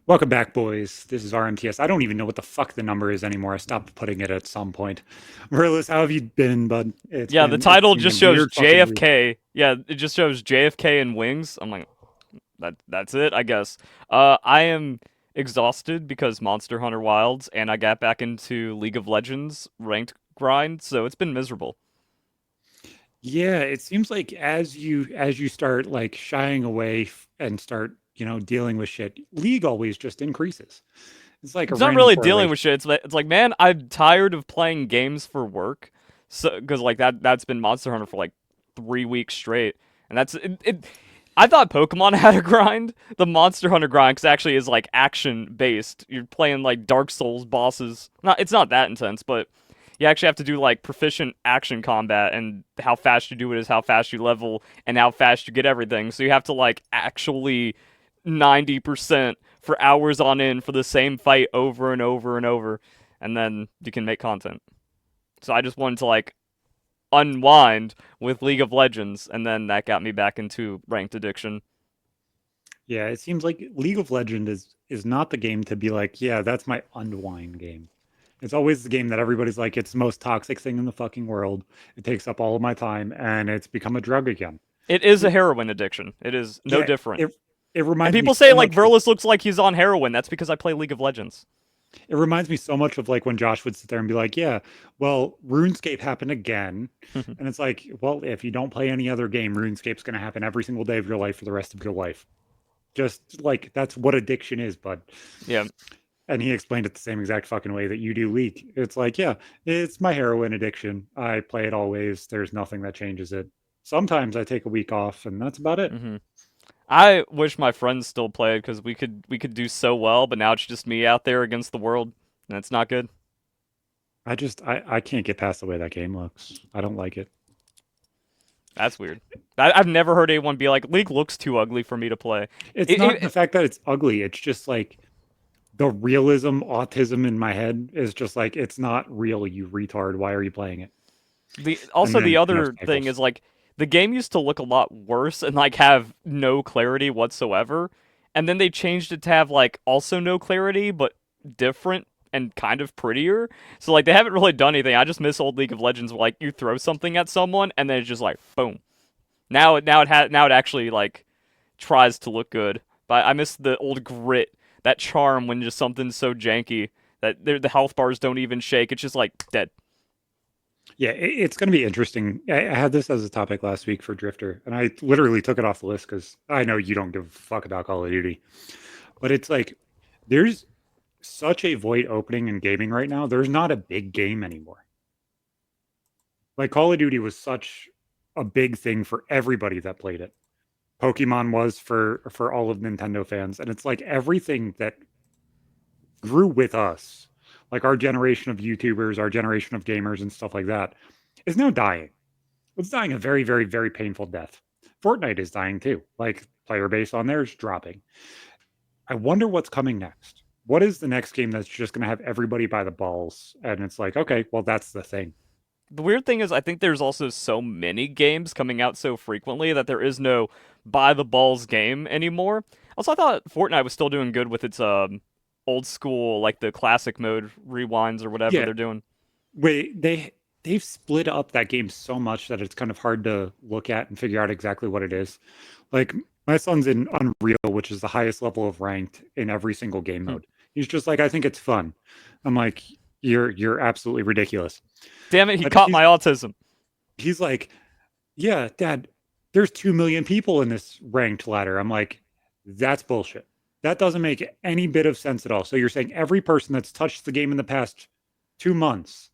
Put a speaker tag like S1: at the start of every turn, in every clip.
S1: Welcome back, boys. This is RMTS. I don't even know what the fuck the number is anymore. I stopped putting it at some point. Merlis, how have you been, bud?
S2: Yeah, the
S1: It's
S2: title
S1: been a
S2: just shows
S1: weird fucking week.
S2: JFK. Yeah, it just shows JFK and wings. I'm like, that's it, I guess. I am exhausted because Monster Hunter Wilds, and I got back into League of Legends ranked grind, so it's been miserable.
S1: Yeah, it seems like as you start like shying away and start, dealing with shit, League always just increases. It's like a
S2: It's not
S1: random
S2: really dealing
S1: correlation.
S2: with shit. It's like, man, I'm tired of playing games for work, so because like that's been Monster Hunter for like 3 weeks straight, and that's it. I thought Pokemon had a grind. The Monster Hunter grind 'cause actually is like action based. You're playing like Dark Souls bosses. It's not that intense, but you actually have to do like proficient action combat, and how fast you do it is how fast you level and how fast you get everything. So you have to like actually 90% for hours on end for the same fight over and over and over, and then you can make content. So I just wanted to like unwind with League of Legends, and then that got me back into ranked addiction.
S1: Yeah, it seems like League of Legends is not the game to be like, yeah, that's my unwind game. It's always the game that everybody's like, it's the most toxic thing in the fucking world. It takes up all of my time, and it's become a drug again.
S2: It is a
S1: It,
S2: heroin addiction. It is no
S1: yeah,
S2: different.
S1: it
S2: And
S1: reminds me
S2: people say
S1: so
S2: like
S1: much of
S2: Verlis looks like he's on heroin. That's because I play League of Legends.
S1: like when Josh would sit there and be like, yeah, well, RuneScape happened again. And it's like, well, if you don't play any other game, RuneScape's going to happen every single day of your life for the rest of your life. Just like that's what addiction is, bud.
S2: Yeah,
S1: And he explained it the same exact fucking way that you do League. It's like, yeah, it's my heroin addiction. I play it always. There's nothing that changes it. Sometimes I take a week off, and that's about it.
S2: hmm I wish my friends still played because we could do so well, but now it's just me out there against the world, and it's not good.
S1: I can't get past the way that game looks. I don't like it.
S2: That's weird. I've never heard anyone be like, League looks too ugly for me to play.
S1: It's
S2: It,
S1: not the
S2: it,
S1: fact that it's ugly. It's just like the realism autism in my head is just like it's not real, you retard. Why are you playing it? And
S2: the
S1: then
S2: other thing
S1: cycles.
S2: is like the game used to look a lot worse and like have no clarity whatsoever, and then they changed it to have like also no clarity but different and kind of prettier. So like they haven't really done anything. I just miss old League of Legends where like you throw something at someone and then it's just like boom. Now it actually like tries to look good. But I miss the old grit, that charm when just something's so janky that the health bars don't even shake. It's just like dead.
S1: Yeah, it's going to be interesting. I had this as a topic last week for Drifter, and I literally took it off the list because I know you don't give a fuck about Call of Duty. But it's like there's such a void opening in gaming right now. There's not a big game anymore. Like Call of Duty was such a big thing for everybody that played it. Pokemon was for all of Nintendo fans, and it's like everything that grew with us, like our generation of YouTubers, our generation of gamers, and stuff like that, is now dying. It's dying a very, very, very painful death. Fortnite is dying too. Like player base on there is dropping. I wonder what's coming next. What is the next game that's just going to have everybody by the balls? And it's like, okay, well, that's the thing.
S2: The weird thing is, I think there's also so many games coming out so frequently that there is no by the balls game anymore. Also, I thought Fortnite was still doing good with its old school, like the classic mode rewinds or whatever
S1: Yeah,
S2: they're doing.
S1: wait, they've split up that game so much that it's kind of hard to look at and figure out exactly what it is. Like my son's in Unreal, which is the highest level of ranked in every single game
S2: Hmm.
S1: mode. He's just like, I think it's fun. I'm like, you're absolutely ridiculous.
S2: Damn it, he
S1: But
S2: caught my autism.
S1: he's like, yeah, Dad, there's 2 million people in this ranked ladder. I'm like, that's bullshit. That doesn't make any bit of sense at all. So you're saying every person that's touched the game in the past 2 months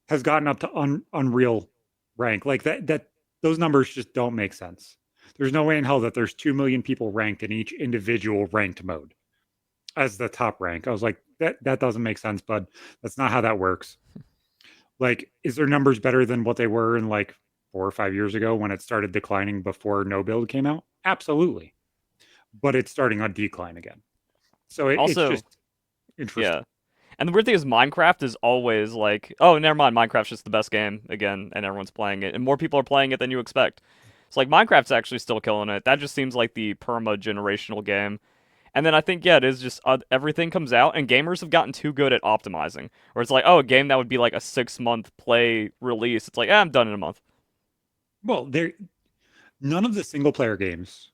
S1: has gotten up to Unreal rank. Like that those numbers just don't make sense. There's no way in hell that there's 2 million people ranked in each individual ranked mode as the top rank. I was like, that doesn't make sense, bud. That's not how that works. Like, is their numbers better than what they were in like 4 or 5 years ago when it started declining before No Build came out? Absolutely. But it's starting on decline again. So it's
S2: Also,
S1: just interesting.
S2: yeah. And the weird thing is, Minecraft is always like, oh, never mind, Minecraft's just the best game again, and everyone's playing it, and more people are playing it than you expect. It's like Minecraft's actually still killing it. That just seems like the perma generational game. And then I think, yeah, it is just everything comes out, and gamers have gotten too good at optimizing. Where it's like, oh, a game that would be like a 6 month play release, it's like, I'm done in a month.
S1: Well, there none of the single player games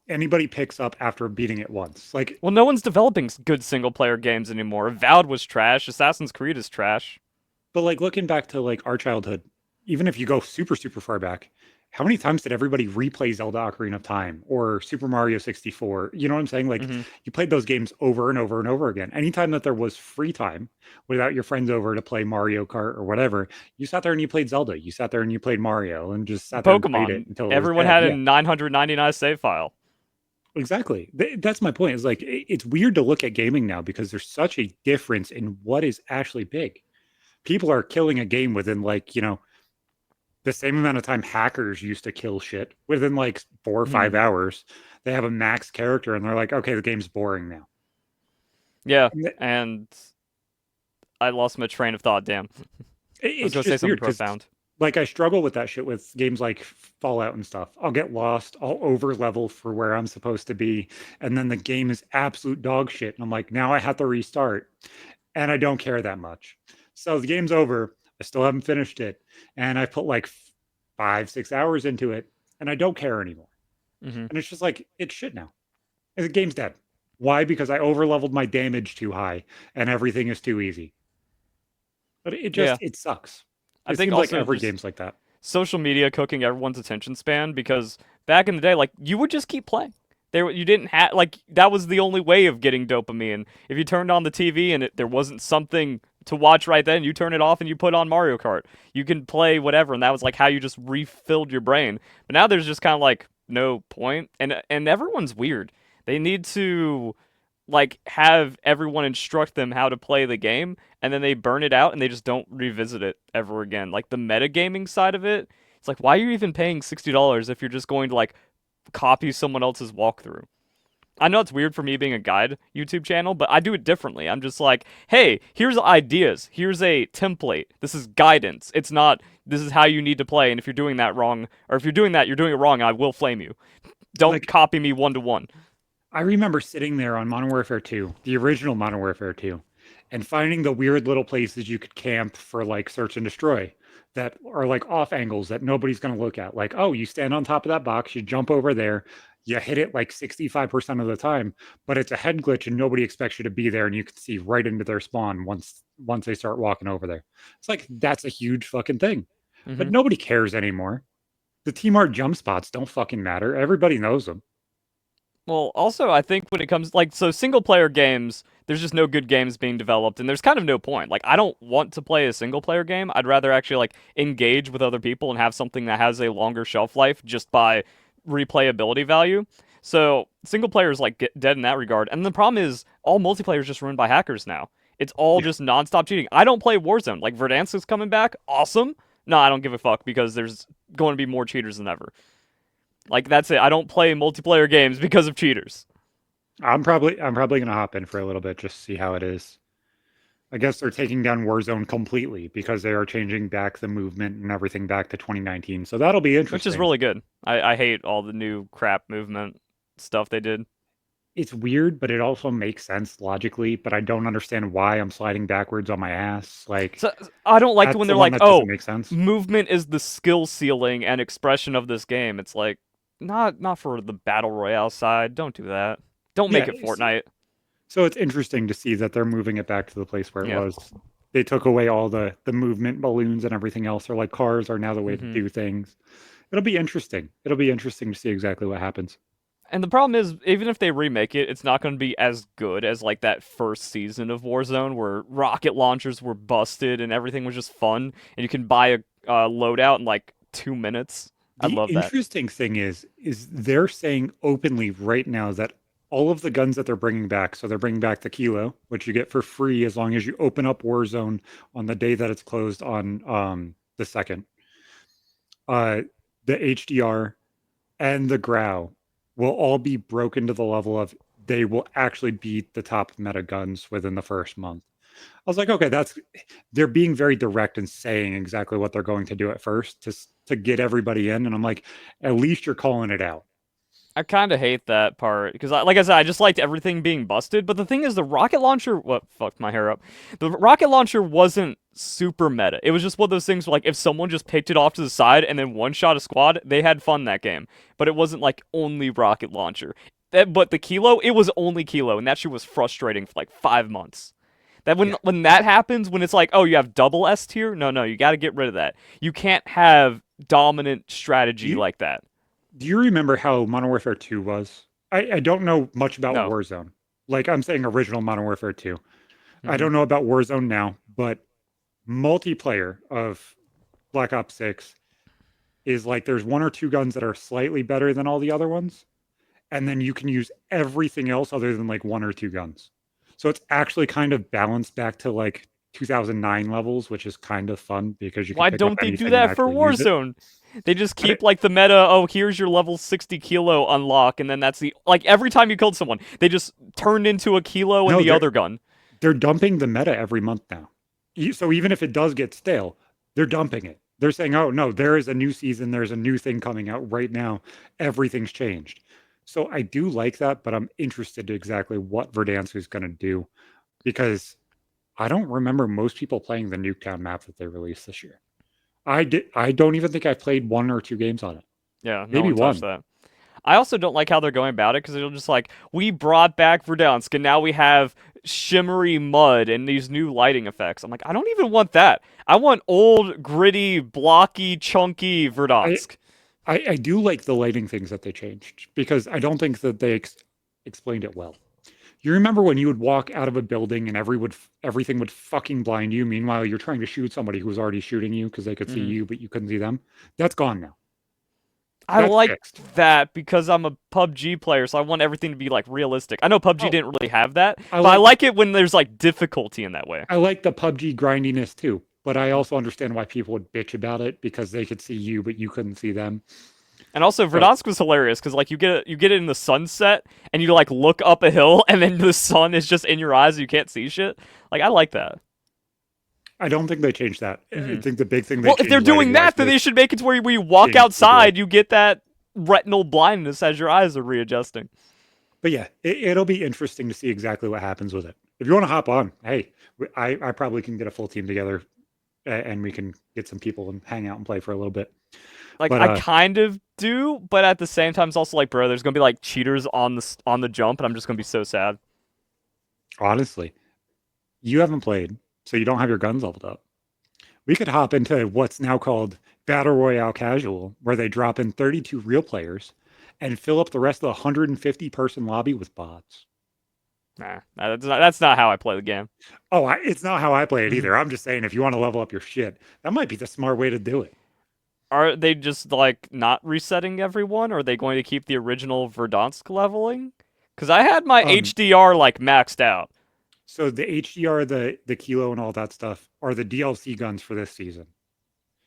S1: anybody picks up after beating it once. Like,
S2: Well, no one's developing good single player games anymore. Avowed was trash. Assassin's Creed is trash.
S1: but like looking back to like our childhood, even if you go super far back, how many times did everybody replay Zelda Ocarina of Time or Super Mario 64? You know what I'm saying? Like
S2: Hmm.
S1: you played those games over and over and over again. Anytime that there was free time without your friends over to play Mario Kart or whatever, you sat there and you played Zelda. You sat there and you played Mario and just sat there and played it
S2: Pokemon.
S1: until it was
S2: Everyone
S1: dead.
S2: had a
S1: Yeah.
S2: 999 save file.
S1: Exactly. That's my point. Is like it's weird to look at gaming now because there's such a difference in what is actually big. People are killing a game within like, the same amount of time hackers used to kill shit within like 4 or 5 hours. They have a max character and they're like, okay, the game's boring now.
S2: Yeah,
S1: And
S2: and I lost my train of thought. Damn, I was
S1: it's
S2: gonna say
S1: just
S2: something
S1: weird because
S2: profound.
S1: like I struggle with that shit with games like Fallout and stuff. I'll get lost, I'll over level for where I'm supposed to be, and then the game is absolute dog shit. And I'm like, now I have to restart. And I don't care that much. So the game's over. I still haven't finished it. And I put like 5, 6 hours into it, and I don't care anymore.
S2: Hmm.
S1: And it's just like, it's shit now. And the game's dead. Why? Because I over leveled my damage too high and everything is too easy. But
S2: Yeah,
S1: it sucks.
S2: I
S1: It
S2: think
S1: seems like
S2: also
S1: every
S2: just
S1: game's like that.
S2: social media cooking everyone's attention span because back in the day, like you would just keep playing. There, you didn't have like that was the only way of getting dopamine. If you turned on the TV and there wasn't something to watch right then, you turn it off and you put on Mario Kart. You can play whatever, and that was like how you just refilled your brain. But now there's just kind of like no point, and everyone's weird. They need to like have everyone instruct them how to play the game and then they burn it out and they just don't revisit it ever again. Like the metagaming side of it, it's like why are you even paying $60 if you're just going to like copy someone else's walkthrough? I know it's weird for me being a guide YouTube channel, but I do it differently. I'm just like, hey, here's ideas. Here's a template. This is guidance. It's not this is how you need to play, and if you're doing that wrong, or if you're doing that, you're doing it wrong, I will flame you. Don't
S1: Like,
S2: copy me one to one.
S1: I remember sitting there on Modern Warfare 2, the original Modern Warfare 2, and finding the weird little places you could camp for like search and destroy that are like off angles that nobody's going to look at. Like, oh, you stand on top of that box, you jump over there, you hit it like 65% of the time, but it's a head glitch and nobody expects you to be there and you can see right into their spawn once they start walking over there. It's like that's a huge fucking thing.
S2: Hmm.
S1: But nobody cares anymore. The team art jump spots don't fucking matter. Everybody knows them.
S2: Well, also, I think when it comes like so single player games, there's just no good games being developed, and there's kind of no point. Like, I don't want to play a single player game. I'd rather actually like engage with other people and have something that has a longer shelf life just by replayability value. So single player is like dead in that regard. And the problem is all multiplayer is just ruined by hackers now. It's all
S1: Yeah.
S2: just nonstop cheating. I don't play Warzone. Like Verdansk is coming back, awesome. No, I don't give a fuck because there's going to be more cheaters than ever. Like that's it. I don't play multiplayer games because of cheaters.
S1: I'm probably gonna hop in for a little bit just to see how it is. I guess they're taking down Warzone completely because they are changing back the movement and everything back to 2019. So that'll be
S2: Which is
S1: interesting.
S2: really good. I hate all the new crap movement stuff they did.
S1: It's weird, but it also makes sense logically, but I don't understand why I'm sliding backwards on my ass. Like
S2: So I don't like
S1: that's
S2: when
S1: the
S2: they're
S1: one
S2: like,
S1: that doesn't
S2: "Oh,
S1: make sense.
S2: movement is the skill ceiling and expression of this game." It's like, not for the battle royale side. Don't do that. Don't
S1: Yeah,
S2: make it Fortnite.
S1: so it's interesting to see that they're moving it back to the place where it
S2: Yeah.
S1: was. They took away all the movement balloons and everything else, or like cars are now the way to
S2: Hmm.
S1: do things. It'll be interesting. It'll be interesting to see exactly what happens.
S2: And the problem is, even if they remake it, it's not going to be as good as like that first season of Warzone, where rocket launchers were busted and everything was just fun, and you can buy a loadout in like 2 minutes. I
S1: The
S2: love that.
S1: interesting thing is they're saying openly right now that all of the guns that they're bringing back, so they're bringing back the Kilo, which you get for free as long as you open up Warzone on the day that it's closed on the second. Uh, the HDR and the Grau will all be broken to the level of they will actually beat the top meta guns within the first month. I was like, okay, that's they're being very direct and saying exactly what they're going to do at first to get everybody in, and I'm like, at least you're calling it out.
S2: I kind of hate that part because, like I said, I just liked everything being busted. But the thing is, the rocket launcher, what fucked my hair up? The rocket launcher wasn't super meta. It was just one of those things where, like, if someone just picked it off to the side and then one shot a squad, they had fun that game. But it wasn't like only rocket launcher. But the kilo, it was only kilo, and that shit was frustrating for like 5 months. That
S1: Yeah.
S2: when that happens, when it's like, oh, you have double S tier, no, you got to get rid of that. You can't have dominant
S1: Do
S2: strategy
S1: you
S2: like that.
S1: do you remember how Modern Warfare 2 was? I don't know much about
S2: No.
S1: Warzone. Like I'm saying original Modern Warfare 2. I
S2: Hmm.
S1: don't know about Warzone now, but multiplayer of Black Ops 6 is like there's one or two guns that are slightly better than all the other ones, and then you can use everything else other than like one or two guns. So it's actually kind of balanced back to like 2009 levels, which is kind of fun because you can
S2: Why
S1: pick up
S2: don't they do
S1: anything and
S2: that for
S1: actually use it.
S2: Warzone? They just
S1: But
S2: keep like the meta, oh, here's your level 60 kilo unlock, and then that's the like every time you killed someone, they just turned into a kilo and
S1: no,
S2: the
S1: they're
S2: other gun.
S1: they're dumping the meta every month now. So even if it does get stale, they're dumping it. They're saying, "Oh no, there is a new season. There's a new thing coming out right now. Everything's changed." So I do like that, but I'm interested in exactly what Verdansk is going to do because I don't remember most people playing the Nuketown map that they released this year. I did. I don't even think I played one or two games on it.
S2: Yeah, no
S1: Maybe
S2: one touched
S1: one.
S2: that. I also don't like how they're going about it because they're just like, we brought back Verdansk and now we have shimmery mud and these new lighting effects. I'm like, I don't even want that. I want old, gritty, blocky, chunky
S1: I,
S2: Verdansk.
S1: I do like the lighting things that they changed because I don't think that they explained it well. You remember when you would walk out of a building and everything would fucking blind you. Meanwhile, you're trying to shoot somebody who was already shooting you because they could see
S2: Hmm.
S1: you, but you couldn't see them. That's gone now.
S2: I
S1: That's
S2: like
S1: fixed.
S2: that because I'm a PUBG player, so I want everything to be like realistic. I know PUBG
S1: Oh,
S2: didn't really have that,
S1: I
S2: but I
S1: like
S2: like it when there's like difficulty in that way.
S1: I like the PUBG grindiness too, but I also understand why people would bitch about it because they could see you, but you couldn't see them.
S2: And also,
S1: So
S2: Verdansk was hilarious because like you get it in the sunset, and you like look up a hill, and then the sun is just in your eyes, and you can't see shit. Like I like that.
S1: I don't think they changed that. I
S2: Hmm.
S1: think the big thing they
S2: Well, if they're
S1: changed lighting
S2: doing
S1: wise
S2: that, then
S1: was
S2: they should make it to where when you walk
S1: changed the glow.
S2: outside, you get that retinal blindness as your eyes are readjusting.
S1: But yeah, it'll be interesting to see exactly what happens with it. If you want to hop on, hey, I probably can get a full team together and we can get some people and hang out and play for a little bit.
S2: Like
S1: But
S2: I kind of do, but at the same time, it's also like, bro, there's gonna be like cheaters on the jump, and I'm just gonna be so sad.
S1: honestly, you haven't played, so you don't have your guns leveled up. We could hop into what's now called Battle Royale Casual, where they drop in 32 real players and fill up the rest of the 150 person lobby with bots.
S2: Nah, that's not how I play the game.
S1: Oh, it's not how I play it
S2: Mhm.
S1: either. I'm just saying, if you want to level up your shit, that might be the smart way to do it.
S2: Are they just like not resetting everyone? Or are they going to keep the original Verdansk leveling? Because I had my
S1: Um,
S2: HDR like maxed out.
S1: so the HDR, the kilo, and all that stuff are the DLC guns for this season.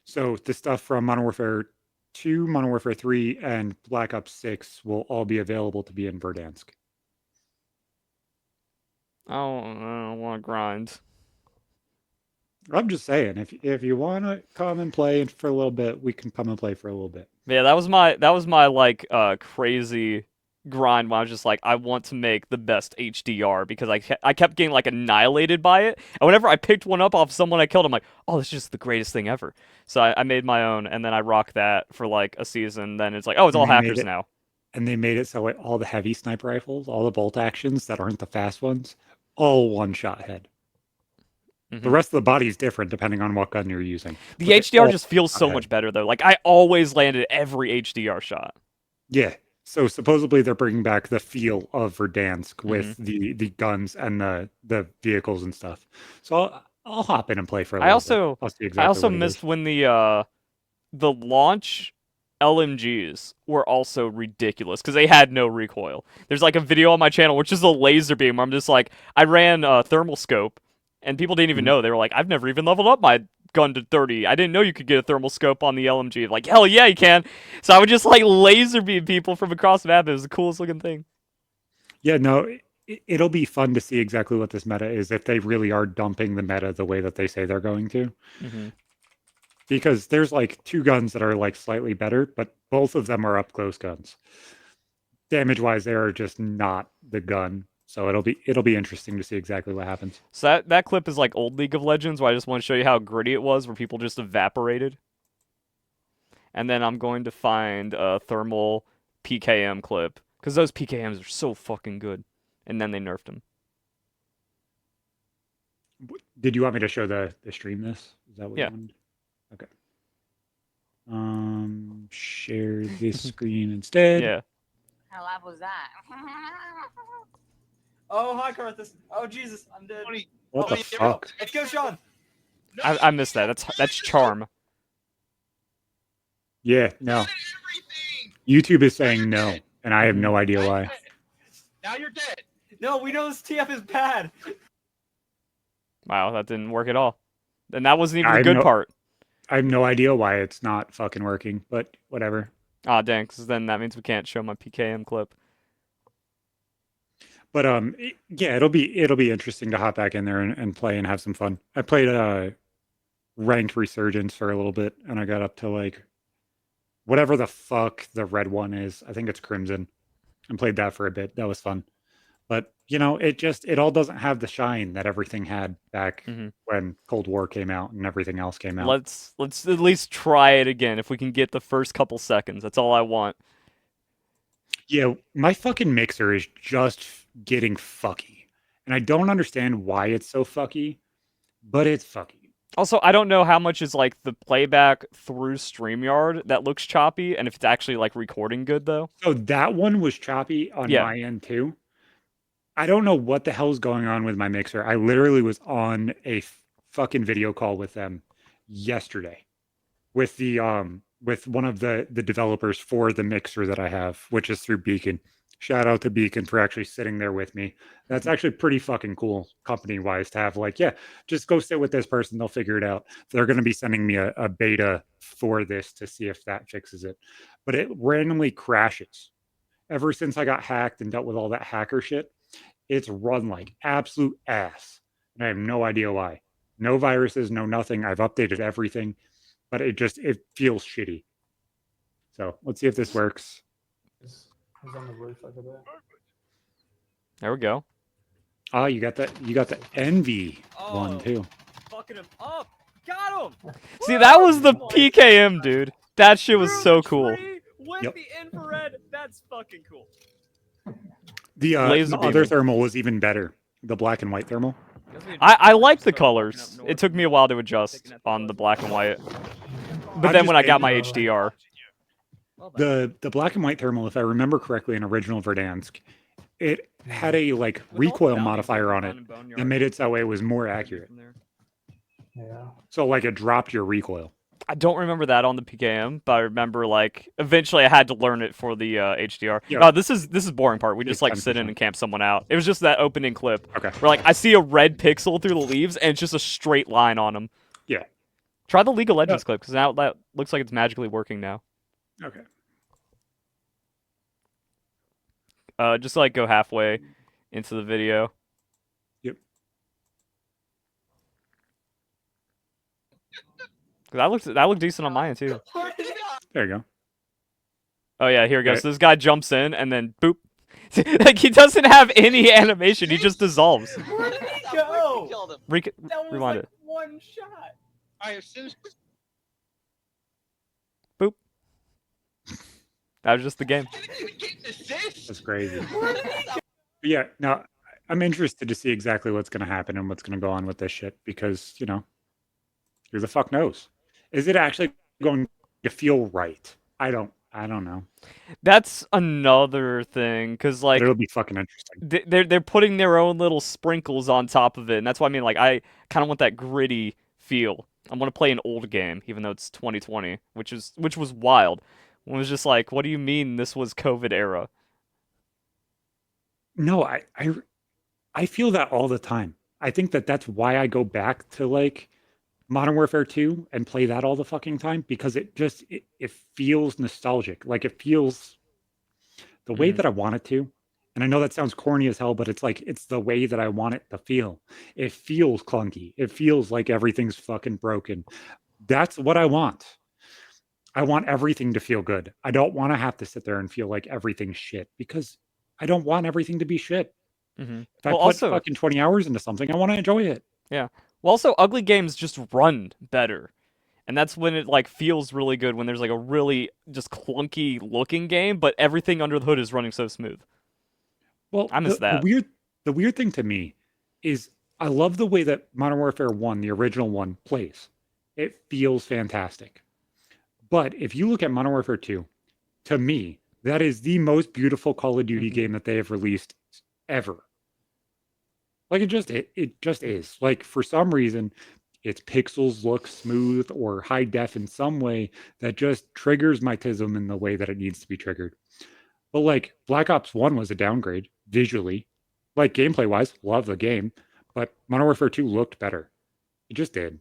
S1: So the stuff from Modern Warfare 2, Modern Warfare 3, and Black Ops 6 will all be available to be in Verdansk.
S2: I don't want to grind.
S1: I'm just saying, if you want to come and play for a little bit, we can come and play for a little bit.
S2: Yeah, that was my like crazy grind when I was just like I want to make the best HDR because I kept getting like annihilated by it. And whenever I picked one up off someone I killed, I'm like, "Oh, this is just the greatest thing ever." So I made my own and then I rocked that for like a season. Then it's like, "Oh, it's
S1: And
S2: all
S1: they made
S2: hackers
S1: it,
S2: now."
S1: and they made it so all the heavy sniper rifles, all the bolt actions that aren't the fast ones, all one shot head. The
S2: Hmm.
S1: rest of the body is different depending on what gun you're using,
S2: The
S1: but they
S2: HDR
S1: all
S2: just feels
S1: shot
S2: so
S1: head.
S2: much better though. Like I always landed every HDR shot.
S1: Yeah. So supposedly they're bringing back the feel of Verdansk
S2: Hmm.
S1: with the guns and the vehicles and stuff. So I'll hop in and play for a
S2: I
S1: little bit.
S2: also
S1: I'll see
S2: I
S1: exactly
S2: also
S1: what it
S2: missed
S1: is.
S2: when the launch LMGs were also ridiculous because they had no recoil. There's like a video on my channel which is a laser beam where I'm just like I ran a thermal scope and people didn't even
S1: Mhm.
S2: know. They were like, I've never even leveled up my gun to 30. I didn't know you could get a thermal scope on the LMG. Like, hell yeah, you can. So I would just like laser beam people from across the map. It was the coolest looking thing.
S1: Yeah, no, it'll be fun to see exactly what this meta is if they really are dumping the meta the way that they say they're going to.
S2: Hmm.
S1: Because there's like two guns that are like slightly better, but both of them are up close guns. damage wise, they are just not the gun. So it'll be interesting to see exactly what happens.
S2: So that clip is like old League of Legends, where I just want to show you how gritty it was, where people just evaporated. And then I'm going to find a thermal PKM clip because those PKMs are so fucking good. And then they nerfed them.
S1: Did you want me to show the stream this? Is that what you
S2: Yeah.
S1: wanted? Okay. Share this screen instead.
S2: Yeah.
S3: How loud was that?
S4: Oh, hi, Carthus. Oh, Jesus, I'm dead.
S1: What the fuck?
S4: Let's go, Sean.
S2: I missed that. That's charm.
S1: Yeah, no. YouTube is saying no, and I have no idea why.
S4: Now you're dead. No, we know this TF is bad.
S2: Wow, that didn't work at all. And that wasn't even
S1: I
S2: the
S1: have
S2: good
S1: no-
S2: part.
S1: I have no idea why it's not fucking working, but whatever.
S2: Ah, dang, because then that means we can't show my PKM clip.
S1: But yeah, it'll be interesting to hop back in there and play and have some fun. I played ranked resurgence for a little bit, and I got up to like whatever the fuck the red one is. I think it's crimson, and played that for a bit. That was fun. But it all doesn't have the shine that everything had back when Cold War came out and everything else came out.
S2: Let's at least try it again if we can get the first couple seconds. That's all I want.
S1: Yeah, my fucking mixer is just getting fucky. And I don't understand why it's so fucky, but it's fucky.
S2: Also, I don't know how much is like the playback through StreamYard that looks choppy, and if it's actually like recording good though.
S1: So that one was choppy on
S2: Yeah.
S1: my end too. I don't know what the hell's going on with my mixer. I literally was on a fucking video call with them yesterday with the with one of the developers for the mixer that I have, which is through Beacon. Shout out to Beacon for actually sitting there with me. That's actually pretty fucking cool company wise to have like, yeah, just go sit with this person. They'll figure it out. They're going to be sending me a beta for this to see if that fixes it. But it randomly crashes. Ever since I got hacked and dealt with all that hacker shit, it's run like absolute ass. And I have no idea why. No viruses, no nothing. I've updated everything, but it feels shitty. So let's see if this works.
S4: He's on the roof over there.
S2: There we go.
S1: Ah, you got the envy one too.
S4: Fucking him up. Got him.
S2: See, that was the PKM, dude. That shit was so cool.
S4: With
S1: Yep.
S4: the infrared, that's fucking cool.
S1: The
S2: Laser
S1: other
S2: beaming.
S1: thermal was even better. The black and white thermal.
S2: I like the colors. It took me a while to adjust on the black and white. But
S1: I'm
S2: then
S1: just
S2: when I got
S1: saying-
S2: my HDR,
S1: The black and white thermal, if I remember correctly, in original Verdansk, it had a like recoil modifier on it that made it so it was more accurate.
S4: Yeah.
S1: So like it dropped your recoil.
S2: I don't remember that on the PKM, but I remember like eventually I had to learn it for the HDR.
S1: Yeah.
S2: No, this is boring part. We
S1: It's
S2: just like sit in
S1: 10%.
S2: and camp someone out. It was just that opening clip
S1: Okay.
S2: where like I see a red pixel through the leaves and it's just a straight line on them.
S1: Yeah.
S2: Try the League of Legends clip because now that looks like it's magically working now.
S1: Okay.
S2: Just like go halfway into the video.
S1: Yep.
S2: 'Cause that looked decent on mine too.
S1: There you go.
S2: Oh yeah, here it goes.
S1: Right.
S2: So this guy jumps in and then boop. Like he doesn't have any animation. He just dissolves.
S4: Where did he go?
S3: Killed him.
S4: That was
S2: Rewind
S4: like
S2: it.
S4: one shot.
S3: I assume.
S2: That was just the game.
S1: That's crazy. But yeah, now I'm interested to see exactly what's going to happen and what's going to go on with this shit because, who the fuck knows? Is it actually going to feel right? I don't know.
S2: That's another thing, cause like
S1: But it'll be fucking interesting.
S2: they're putting their own little sprinkles on top of it, and that's why I mean like I kind of want that gritty feel. I want to play an old game, even though it's 2020, which was wild. It was just like, what do you mean this was COVID era?
S1: No, I feel that all the time. I think that's why I go back to like Modern Warfare 2 and play that all the fucking time because it feels nostalgic. Like it feels the way that I want it to. And I know that sounds corny as hell, but it's like it's the way that I want it to feel. It feels clunky. It feels like everything's fucking broken. That's what I want. I want everything to feel good. I don't want to have to sit there and feel like everything's shit because I don't want everything to be shit.
S2: Mm-hmm.
S1: If I
S2: Well,
S1: put
S2: also,
S1: fucking 20 hours into something, I want to enjoy it.
S2: yeah. Well, also, ugly games just run better. And that's when it like feels really good when there's like a really just clunky looking game, but everything under the hood is running so smooth.
S1: Well,
S2: I miss that.
S1: the weird thing to me is I love the way that Modern Warfare 1, the original one, plays. It feels fantastic. But if you look at Modern Warfare 2, to me, that is the most beautiful Call of Duty
S2: Mm-hmm.
S1: game that they have released ever. Like it just is. Like for some reason, its pixels look smooth or high def in some way that just triggers my tism in the way that it needs to be triggered. But like Black Ops 1 was a downgrade visually. Like gameplay wise, love the game, but Modern Warfare 2 looked better. It just did.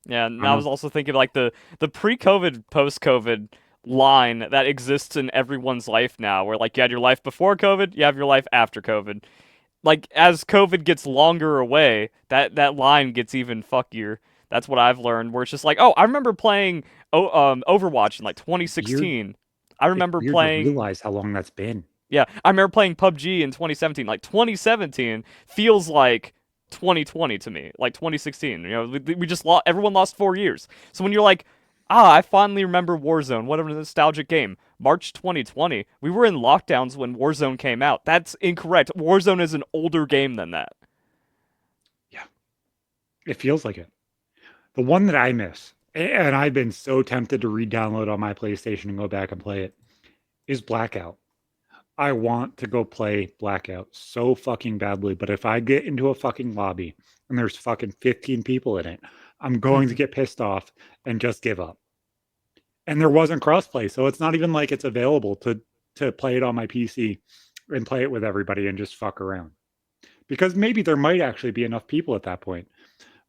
S2: Yeah,
S1: I
S2: and
S1: don't
S2: I was
S1: know.
S2: also thinking like the pre-COVID, post-COVID line that exists in everyone's life now, where like you had your life before COVID, you have your life after COVID. Like as COVID gets longer away, that line gets even fuckier. That's what I've learned. Where it's just like, oh, I remember playing Overwatch in like
S1: It's weird.
S2: 2016. I
S1: It's
S2: remember
S1: weird to
S2: playing
S1: realize how long that's been.
S2: Yeah, I remember playing PUBG in 2017. Like 2017 feels like 2020 to me, like 2016. You know, we just lost. Everyone lost 4 years. So when you're like, I finally remember Warzone. What a nostalgic game. March 2020. We were in lockdowns when Warzone came out. That's incorrect. Warzone is an older game than that.
S1: Yeah, it feels like it. The one that I miss, and I've been so tempted to re-download on my PlayStation and go back and play it, is Blackout. I want to go play Blackout so fucking badly, but if I get into a fucking lobby and there's fucking 15 people in it, I'm going to get pissed off and just give up. And there wasn't crossplay, so it's not even like it's available to play it on my PC and play it with everybody and just fuck around. Because maybe there might actually be enough people at that point.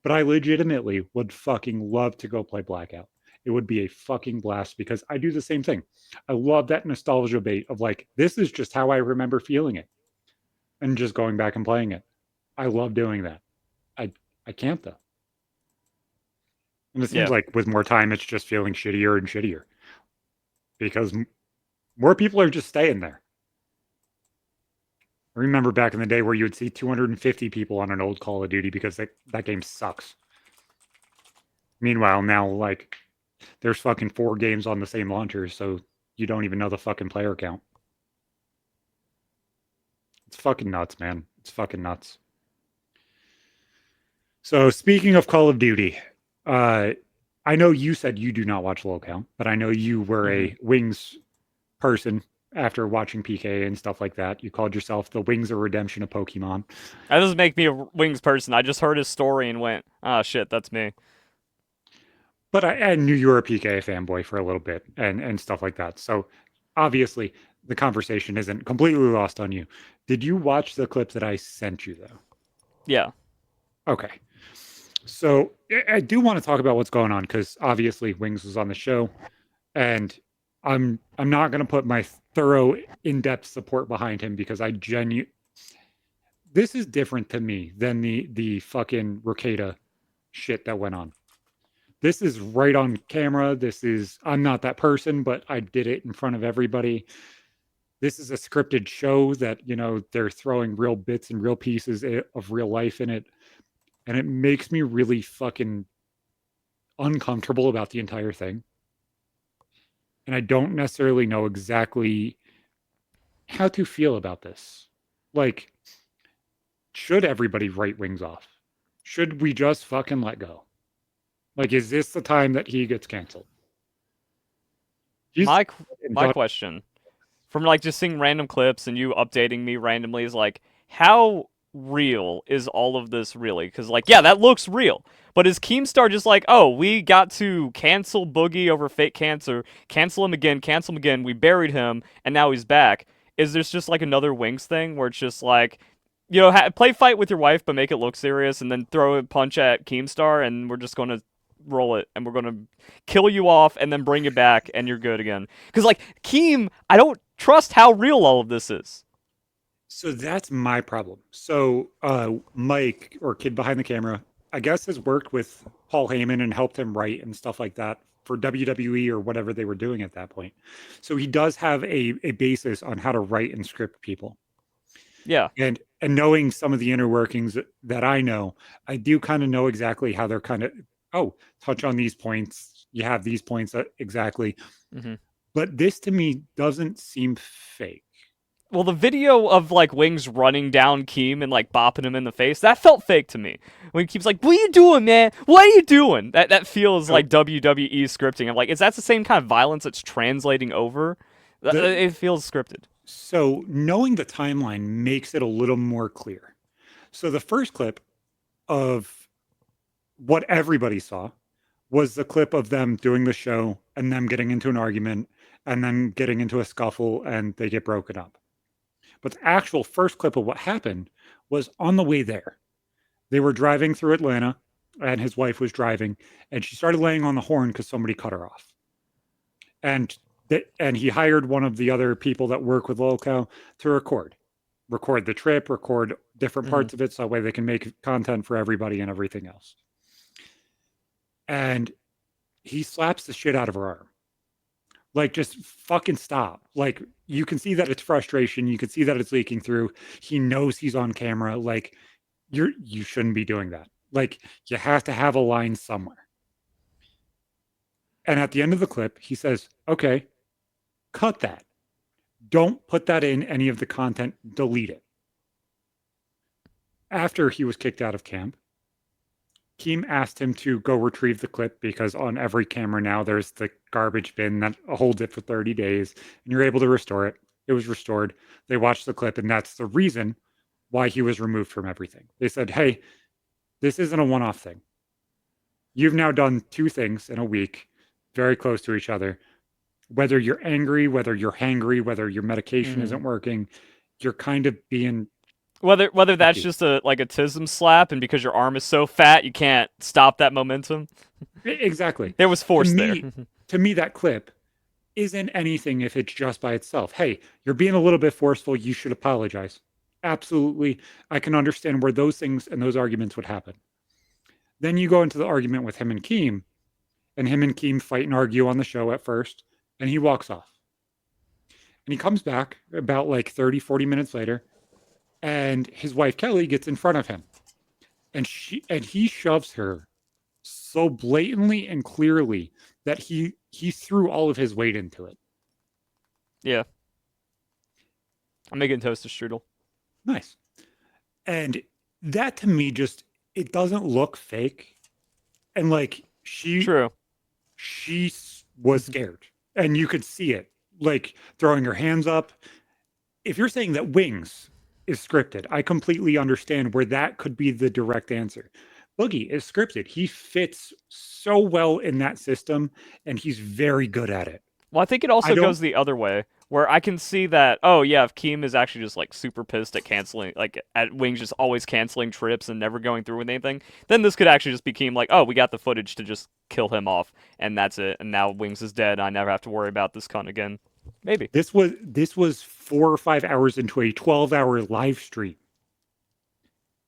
S1: But I legitimately would fucking love to go play Blackout. It would be a fucking blast because I do the same thing. I love that nostalgia bait of like, this is just how I remember feeling it and just going back and playing it. I love doing that. I I can't though. And it seems
S2: Yeah.
S1: like with more time, it's just feeling shittier and shittier because more people are just staying there. I remember back in the day where you would see 250 people on an old Call of Duty because that game sucks. Meanwhile, now like there's fucking 4 games on the same launcher, so you don't even know the fucking player count. It's fucking nuts, man. It's fucking nuts. So speaking of Call of Duty, uh, I know you said you do not watch low count, but I know you were
S2: Hmm.
S1: a Wings person after watching PK and stuff like that. You called yourself the Wings of Redemption of Pokemon.
S2: That doesn't make me a Wings person. I just heard his story and went, ah, shit, that's me.
S1: But I knew you were a PK fanboy for a little bit and stuff like that. So obviously the conversation isn't completely lost on you. Did you watch the clips that I sent you though?
S2: Yeah.
S1: Okay. So I do want to talk about what's going on because obviously Wings was on the show, and I'm not going to put my thorough in-depth support behind him because this is different to me than the fucking Ricada shit that went on. This is right on camera. This is I'm not that person, but I did it in front of everybody. This is a scripted show that they're throwing real bits and real pieces of real life in it, and it makes me really fucking uncomfortable about the entire thing. And I don't necessarily know exactly how to feel about this. Like, should everybody write Wings off? Should we just fucking let go? Like, is this the time that he gets canceled? He's
S2: My question, from like just seeing random clips and you updating me randomly, is like, how real is all of this really? Because like, yeah, that looks real. But is Keemstar just like, oh, we got to cancel Boogie over fake cancer, cancel him again, we buried him, and now he's back? Is this just like another Wings thing where it's just like, play fight with your wife but make it look serious, and then throw a punch at Keemstar, and we're just gonna roll it, and we're gonna kill you off, and then bring you back, and you're good again? Because like Keem, I don't trust how real all of this is.
S1: So that's my problem. So Mike, or kid behind the camera, I guess, has worked with Paul Heyman and helped him write and stuff like that for WWE or whatever they were doing at that point. So he does have a basis on how to write and script people.
S2: Yeah.
S1: And knowing some of the inner workings that I know, I do kind of know exactly how they're kind of, oh, touch on these points. You have these points exactly.
S2: Mm-hmm.
S1: But this to me doesn't seem fake.
S2: Well, the video of like Wings running down Keem and like bopping him in the face, that felt fake to me. When Keem's like, "What are you doing, man? What are you doing?" That feels like WWE scripting. I'm like, is that the same kind of violence that's translating over? It feels scripted.
S1: So knowing the timeline makes it a little more clear. So the first clip of what everybody saw was the clip of them doing the show and them getting into an argument and then getting into a scuffle and they get broken up. But the actual first clip of what happened was on the way there. They were driving through Atlanta and his wife was driving and she started laying on the horn because somebody cut her off. And he hired one of the other people that work with Lolcow to record the trip, record different parts of it so that way they can make content for everybody and everything else. And he slaps the shit out of her arm. Like, just fucking stop. Like, you can see that it's frustration. You can see that it's leaking through. He knows he's on camera. Like, you shouldn't be doing that. Like, you have to have a line somewhere. And at the end of the clip, he says, okay, cut that. Don't put that in any of the content. Delete it. After he was kicked out of camp, Keem asked him to go retrieve the clip because on every camera now there's the garbage bin that holds it for 30 days and you're able to restore it. It was restored. They watched the clip and that's the reason why he was removed from everything. They said, hey, this isn't a one-off thing. You've now done two things in a week, very close to each other. Whether you're angry, whether you're hangry, whether your medication isn't working, you're kind of being...
S2: Whether that's just a TISM slap, and because your arm is so fat, you can't stop that momentum.
S1: Exactly.
S2: There was force there.
S1: To me, that clip isn't anything if it's just by itself. Hey, you're being a little bit forceful. You should apologize. Absolutely. I can understand where those things and those arguments would happen. Then you go into the argument with him and Keem fight and argue on the show at first, and he walks off. And he comes back about like 30, 40 minutes later, and his wife Kelly gets in front of him. And he shoves her so blatantly and clearly that he threw all of his weight into it.
S2: Yeah. I'm making toaster strudel.
S1: Nice. And that to me it doesn't look fake. And like she was scared. And you could see it, like throwing her hands up. If you're saying that Wings is scripted, I completely understand where that could be the direct answer. Boogie is scripted. He fits so well in that system, and he's very good at it.
S2: Well, I think it also goes the other way, where I can see that, oh yeah, if Keem is actually just like super pissed at canceling, like at Wings just always canceling trips and never going through with anything, then this could actually just be Keem like, oh, we got the footage to just kill him off, and that's it, and now Wings is dead, and I never have to worry about this cunt again. Maybe.
S1: This was 4 or 5 hours into a 12-hour live stream.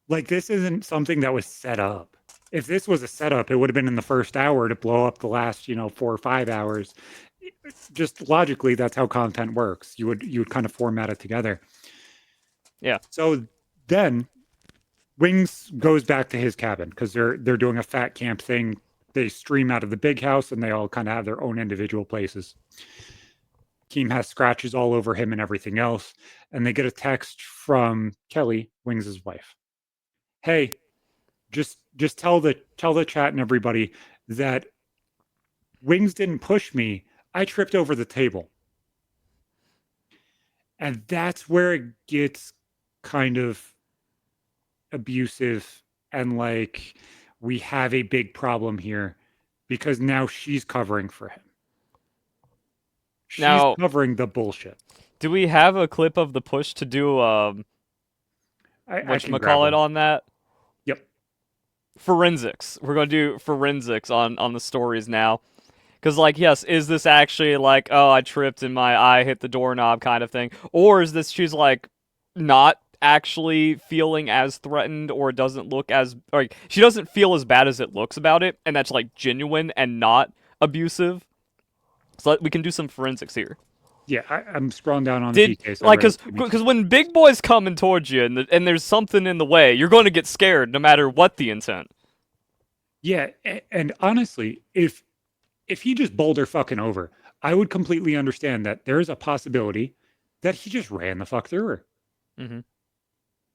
S1: Like, this isn't something that was set up. If this was a setup, it would have been in the first hour to blow up the last, 4 or 5 hours. Just logically, that's how content works. You would kind of format it together.
S2: Yeah.
S1: So then Wings goes back to his cabin because they're doing a fat camp thing. They stream out of the big house and they all kind of have their own individual places. Keem has scratches all over him and everything else. And they get a text from Kelly, Wings' wife. Hey, just tell the chat and everybody that Wings didn't push me. I tripped over the table. And that's where it gets kind of abusive and like we have a big problem here because now she's covering for him. She's covering the bullshit.
S2: Do we have a clip of the push to do whatchamacallit on that?
S1: Yep.
S2: Forensics. We're going to do forensics on the stories now. Because, like, yes, is this actually like, oh, I tripped and my eye hit the doorknob kind of thing? Or is this she's, like, not actually feeling as threatened, or doesn't look as like she doesn't feel as bad as it looks about it, and that's like genuine and not abusive. So we can do some forensics here.
S1: Yeah, I'm scrolling down on the
S2: Did
S1: PK.
S2: like because when big boys coming towards you and there's something in the way, you're going to get scared no matter what the intent.
S1: Yeah, and honestly, if he just bowled her fucking over, I would completely understand that there's a possibility that he just ran the fuck through her.
S2: Mm-hmm.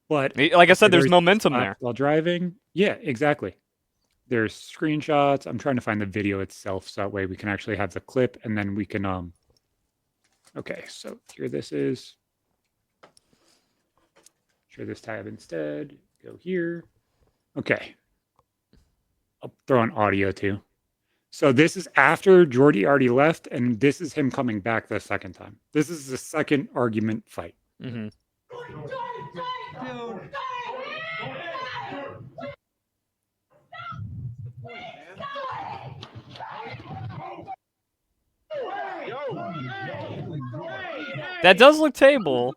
S1: But
S2: Like I said, there's
S1: there's
S2: momentum
S1: spots
S2: there.
S1: while driving. Yeah, exactly. There's screenshots. I'm trying to find the video itself so that way we can actually have the clip and then we can okay, so here this is. Share this tab instead. Go here. Okay. I'll throw in audio too. So this is after Jordy already left, and this is him coming back the second time. This is the second argument fight.
S2: Mm-hmm. That does look table.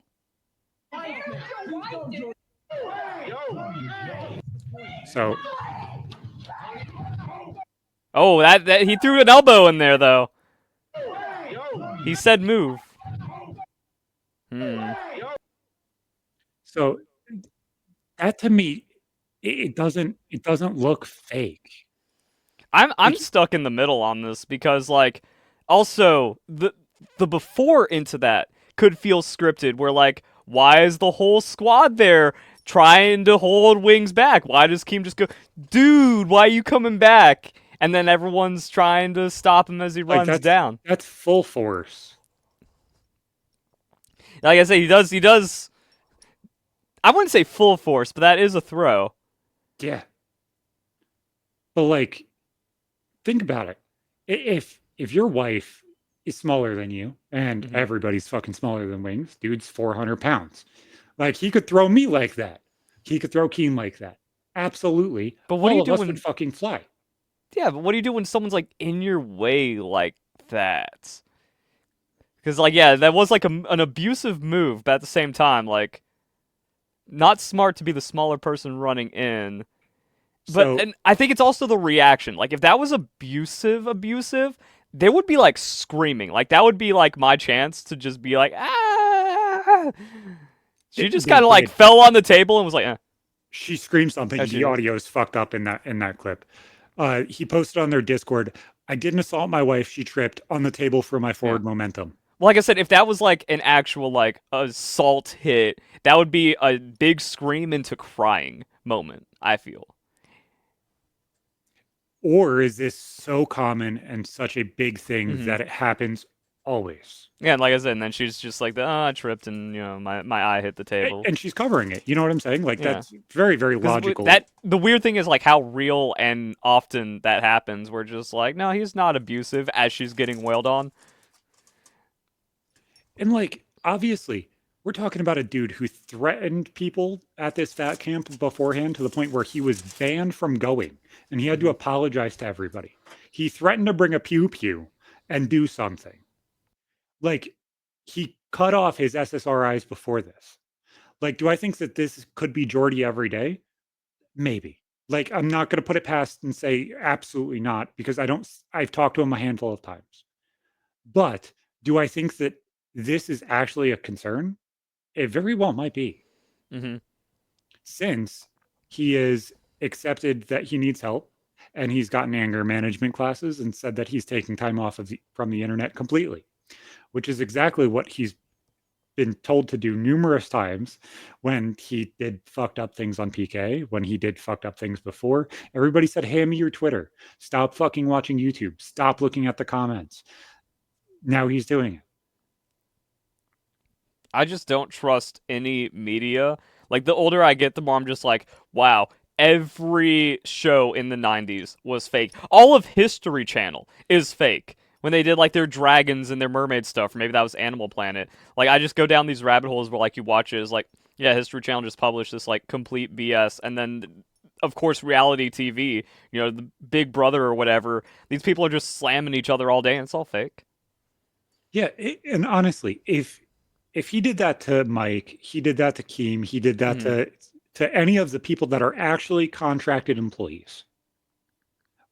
S1: So
S2: Oh, that he threw an elbow in there though. He said move.
S1: So that to me, it doesn't look fake.
S2: I'm stuck in the middle on this because like also the before into that could feel scripted where like why is the whole squad there trying to hold Wings back? Why does Keem just go, dude, why are you coming back? And then everyone's trying to stop him as he runs down.
S1: That's full force.
S2: Like I say, he does I wouldn't say full force, but that is a throw.
S1: Yeah. But like, think about it. If your wife is smaller than you, and everybody's fucking smaller than Wings, dude's 400 pounds. Like he could throw me like that. He could throw Keem like that. Absolutely.
S2: But what
S1: all
S2: do you
S1: of
S2: do
S1: us
S2: when
S1: would fucking fly?
S2: Yeah, but what do you do when someone's like in your way like that? Because like yeah, that was like an abusive move, but at the same time, like not smart to be the smaller person running in. But and I think it's also the reaction. Like if that was abusive, they would be like screaming. Like that would be like my chance to just be like ah. She just kind of like fell on the table and was like, eh.
S1: She screamed something. The audio is fucked up in that clip. He posted on their Discord, I didn't assault my wife. She tripped on the table for my forward momentum.
S2: Well, like I said, if that was like an actual like assault hit, that would be a big scream into crying moment, I feel.
S1: Or is this so common and such a big thing that it happens always?
S2: Yeah, and like I said, and then she's just like, I tripped and, you know, my eye hit the table.
S1: And she's covering it. You know what I'm saying? Like, that's very, very logical.
S2: The weird thing is, like, how real and often that happens. We're just like, no, he's not abusive as she's getting wailed on.
S1: And, like, obviously, we're talking about a dude who threatened people at this fat camp beforehand to the point where he was banned from going. And he had to apologize to everybody. He threatened to bring a pew-pew and do something. Like, he cut off his SSRIs before this. Like, do I think that this could be Jordy every day? Maybe. Like, I'm not going to put it past and say absolutely not, because I've talked to him a handful of times. But do I think that this is actually a concern? It very well might be. Since he has accepted that he needs help and he's gotten anger management classes and said that he's taking time off from the internet completely, which is exactly what he's been told to do numerous times when he did fucked up things on PK, when he did fucked up things before. Everybody said, hand me your Twitter. Stop fucking watching YouTube. Stop looking at the comments. Now he's doing it.
S2: I just don't trust any media. Like, the older I get, the more I'm just like, wow, every show in the 90s was fake. All of History Channel is fake. When they did, like, their dragons and their mermaid stuff, or maybe that was Animal Planet. Like, I just go down these rabbit holes where, like, you watch it, it's like, yeah, History Channel just published this, like, complete BS. And then, of course, reality TV, you know, the Big Brother or whatever, these people are just slamming each other all day, and it's all fake.
S1: Yeah, and honestly, if if he did that to Mike, he did that to Keem, he did that
S2: Mhm.
S1: to any of the people that are actually contracted employees,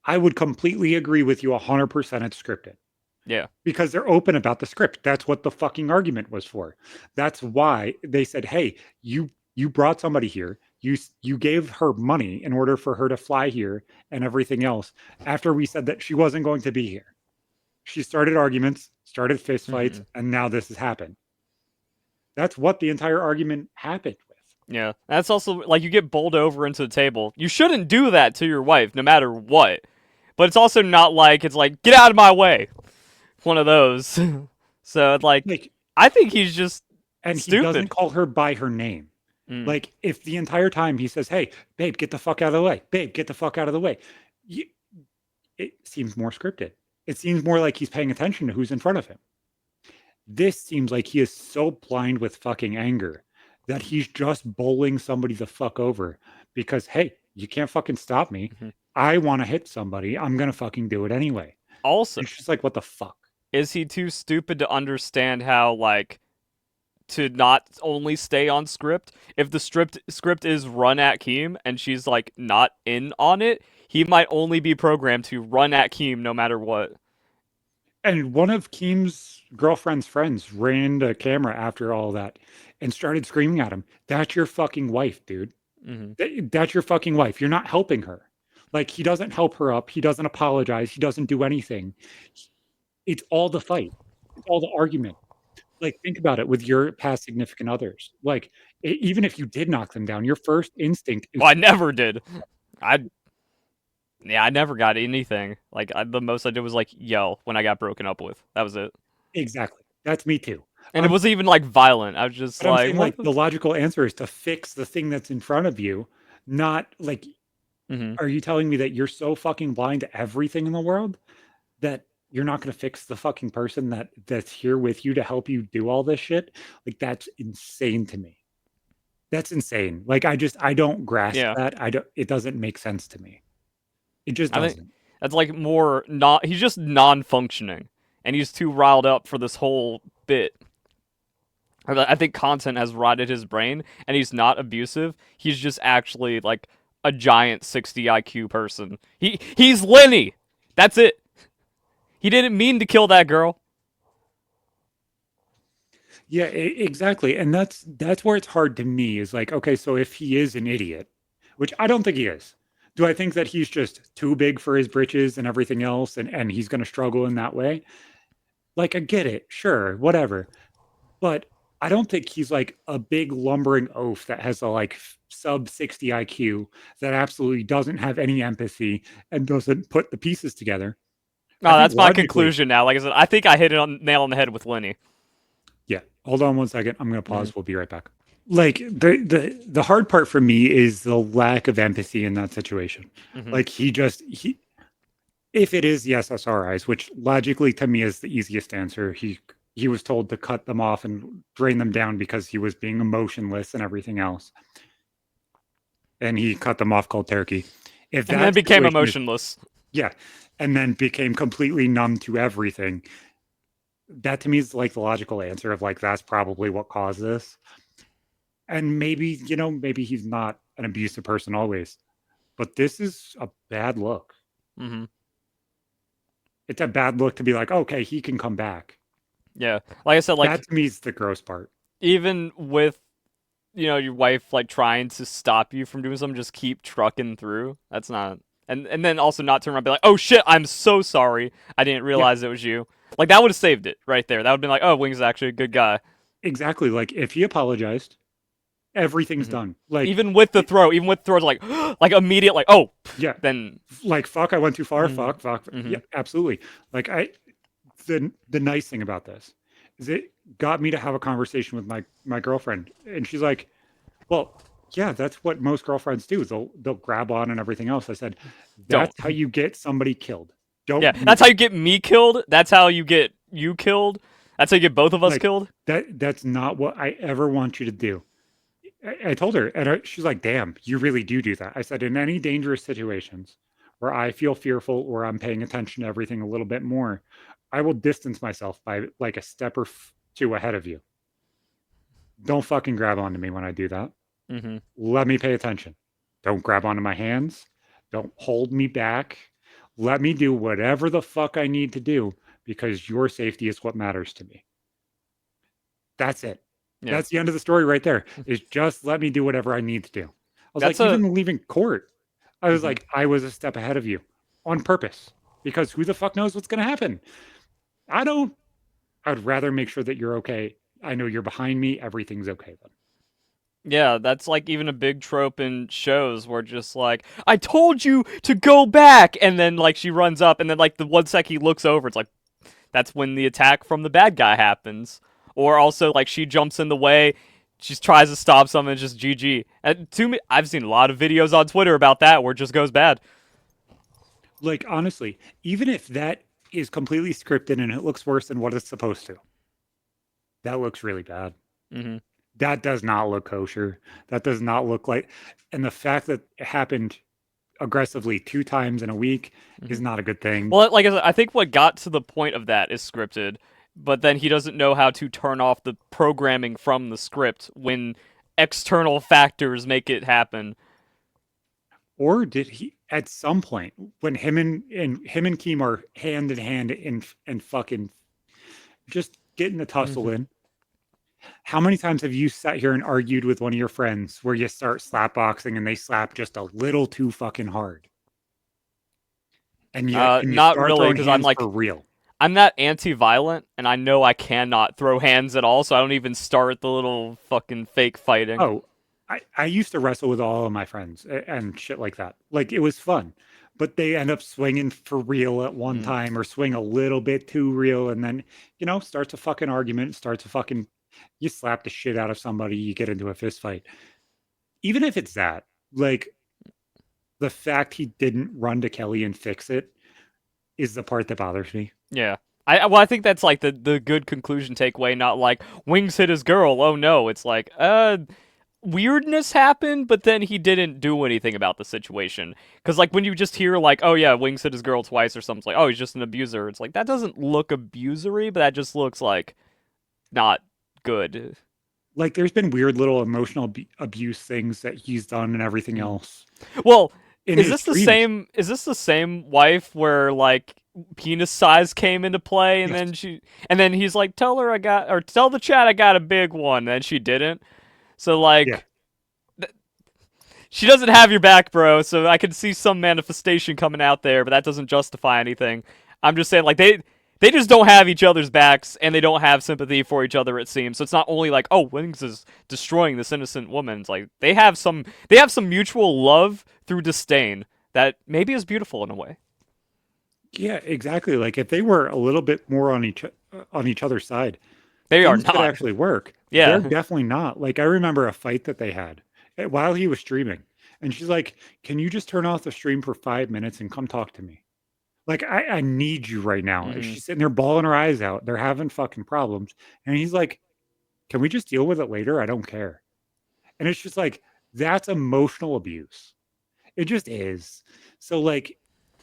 S1: I would completely agree with you 100% it's scripted.
S2: Yeah.
S1: Because they're open about the script. That's what the fucking argument was for. That's why they said, "Hey, you brought somebody here. You gave her money in order for her to fly here and everything else. After we said that she wasn't going to be here, she started arguments, started fistfights,
S2: Mhm.
S1: and now this has happened." That's what the entire argument happened with.
S2: Yeah. That's also like you get bowled over into the table. You shouldn't do that to your wife, no matter what. But it's also not like it's like get out of my way. One of those. So it's like
S1: Like,
S2: I think he's just
S1: and he doesn't
S2: stupid.
S1: call her by her name.
S2: Mm.
S1: Like, if the entire time he says, "Hey, babe, get the fuck out of the way. Babe, get the fuck out of the way," you, it seems more scripted. It seems more like he's paying attention to who's in front of him. This seems like he is so blind with fucking anger that he's just bowling somebody the fuck over because, hey, you can't fucking stop me.
S2: Mhm.
S1: I want to hit somebody. I'm going to fucking do it anyway.
S2: Also,
S1: It's just like, what the fuck?
S2: is he too stupid to understand how like to not only stay on script? If the script is run at Keem and she's like not in on it, he might only be programmed to run at Keem no matter what.
S1: And one of Keem's girlfriend's friends ran the camera after all that and started screaming at him. That's your fucking wife, dude.
S2: Mm-hmm.
S1: That's your fucking wife. You're not helping her. Like, he doesn't help her up. He doesn't apologize. He doesn't do anything. It's all the fight. It's all the argument. Like, think about it with your past significant others. Like, even if you did knock them down, your first instinct is
S2: Well, I never did. I Yeah, I never got anything. Like the most I did was like yell when I got broken up with. That was it.
S1: exactly. That's me too.
S2: And it wasn't even like violent. I was just
S1: But I'm
S2: like,
S1: saying,
S2: what
S1: like, the logical answer is to fix the thing that's in front of you, not like,
S2: Mm-hmm.
S1: are you telling me that you're so fucking blind to everything in the world that you're not going to fix the fucking person that's here with you to help you do all this shit? Like, that's insane to me. That's insane. Like, I don't grasp
S2: Yeah.
S1: that. I don't, it doesn't make sense to me. It just
S2: I think
S1: doesn't.
S2: that's like more not he's just non-functioning and he's too riled up for this whole bit. I think content has rotted his brain and he's not abusive. He's just actually like a giant 60 IQ person. He's Lenny. That's it. He didn't mean to kill that girl.
S1: Yeah, exactly. And that's where it's hard to me is like, okay, so if he is an idiot, which I don't think he is, do I think that he's just too big for his britches and everything else and he's going to struggle in that way? Like, I get it. Sure, whatever. But I don't think he's like a big lumbering oaf that has a like sub 60 IQ that absolutely doesn't have any empathy and doesn't put the pieces together.
S2: No,
S1: I think
S2: that's my
S1: logically,
S2: conclusion now. Like I said, I think I hit it on nail on the head with Lenny.
S1: yeah. Hold on one second. I'm going to
S2: Mhm.
S1: pause. We'll be right back. Like, the hard part for me is the lack of empathy in that situation.
S2: Mhm.
S1: Like, he if it is the SSRIs, which logically to me is the easiest answer, he was told to cut them off and drain them down because he was being emotionless and everything else, and he cut them off cold turkey. If
S2: And then
S1: that
S2: became
S1: situation is,
S2: emotionless.
S1: yeah, and then became completely numb to everything, that to me is like the logical answer of like that's probably what caused this. And maybe, maybe he's not an abusive person always, but this is a bad look.
S2: Mhm.
S1: It's a bad look to be like, okay, he can come back.
S2: Yeah. Like I said,
S1: That
S2: like
S1: to me is the gross part.
S2: even with your wife like trying to stop you from doing something, just keep trucking through. That's not and then also not turn around and be like, oh shit, I'm so sorry. I didn't
S1: Yeah,
S2: realize it was you. Like that would have saved it right there. That would have been like, oh, Wing's actually a good guy.
S1: exactly. Like, if he apologized, everything's
S2: Mhm.
S1: done. Like,
S2: Even with the throw, even with throws like like immediate like, oh,
S1: yeah,
S2: then
S1: like, fuck, I went too far.
S2: mhm.
S1: Fuck. Yeah,
S2: Mhm.
S1: absolutely. Like, the nice thing about this is it got me to have a conversation with my girlfriend, and she's like, well, yeah, that's what most girlfriends do. They'll grab on and everything else. I said,
S2: Don't.
S1: that's how you get somebody killed.
S2: Yeah,
S1: Don't do
S2: that's how
S1: that.
S2: you get me killed. That's how you get you killed. That's how you get both of us
S1: Like,
S2: killed.
S1: that's not what I ever want you to do. I told her, and she's like, damn, you really do that. I said, in any dangerous situations where I feel fearful or I'm paying attention to everything a little bit more, I will distance myself by like a step or two ahead of you. Don't fucking grab onto me when I do that.
S2: Mm-hmm.
S1: Let me pay attention. Don't grab onto my hands. Don't hold me back. Let me do whatever the fuck I need to do because your safety is what matters to me. That's it.
S2: Yeah.
S1: That's the end of the story right there. Is just let me do whatever I need to do. I was
S2: That's
S1: like,
S2: a.
S1: even leaving court, I was
S2: Mhm.
S1: like, I was a step ahead of you on purpose because who the fuck knows what's going to happen? I don't. I'd rather make sure that you're okay. I know you're behind me. Everything's okay then.
S2: Yeah, that's like even a big trope in shows where just like, I told you to go back, and then like she runs up, and then like the 1 sec he looks over, it's like that's when the attack from the bad guy happens. Or also like she jumps in the way, she tries to stop something, it's just GG. And to me, I've seen a lot of videos on Twitter about that where it just goes bad.
S1: Like honestly, even if that is completely scripted and it looks worse than what it's supposed to, that looks really bad.
S2: Mm-hmm.
S1: That does not look kosher. That does not look like, and the fact that it happened aggressively 2 times in a week
S2: Mm-hmm.
S1: is not a good thing.
S2: Well, like I said, I think what got to the point of that is scripted, but then he doesn't know how to turn off the programming from the script when external factors make it happen.
S1: Or did he at some point when him and Keem are hand in hand and fucking just getting the tussle
S2: Mm-hmm.
S1: in? How many times have you sat here and argued with one of your friends where you start slap boxing and they slap just a little too fucking hard? And you
S2: Not
S1: start
S2: really,
S1: throwing
S2: because I'm
S1: hands
S2: like
S1: for real.
S2: I'm that anti-violent, and I know I cannot throw hands at all, so I don't even start the little fucking fake fighting.
S1: Oh, I used to wrestle with all of my friends and shit like that. Like it was fun, but they end up swinging for real at one
S2: Mm.
S1: time or swing a little bit too real. And then, starts a fucking argument, starts a fucking, you slap the shit out of somebody, you get into a fist fight. Even if it's that, like the fact he didn't run to Kelly and fix it is the part that bothers me.
S2: Yeah. I think that's like the good conclusion takeaway, not like Wings hit his girl. Oh no, it's like weirdness happened, but then he didn't do anything about the situation. Because like when you just hear like, oh yeah, Wings hit his girl twice or something, it's like, oh, he's just an abuser. It's like that doesn't look abusery, but that just looks like not good.
S1: Like there's been weird little emotional abuse things that he's done and everything
S2: Mm.
S1: else
S2: Well,
S1: in
S2: is
S1: his
S2: this the
S1: streams.
S2: same? Is this the same wife where like penis size came into play, and
S1: Yes.
S2: then he's like, tell her I got, or tell the chat I got a big one, and then she didn't. So
S1: Yeah.
S2: like, she doesn't have your back, bro. So I can see some manifestation coming out there, but that doesn't justify anything. I'm just saying, like they just don't have each other's backs, and they don't have sympathy for each other. It seems so. It's not only like, oh, Wings is destroying this innocent woman. It's like they have some mutual love through disdain that maybe is beautiful in a way.
S1: Yeah, exactly. Like if they were a little bit more on each other's side,
S2: They are
S1: things could
S2: not.
S1: actually work. They're
S2: Yeah.
S1: definitely not. Like I remember a fight that they had while he was streaming, and she's like, "Can you just turn off the stream for 5 minutes and come talk to me? Like I need you right now." And
S2: Hmm.
S1: she's sitting there bawling her eyes out. They're having fucking problems, and he's like, "Can we just deal with it later? I don't care." And it's just like that's emotional abuse. It just is. So like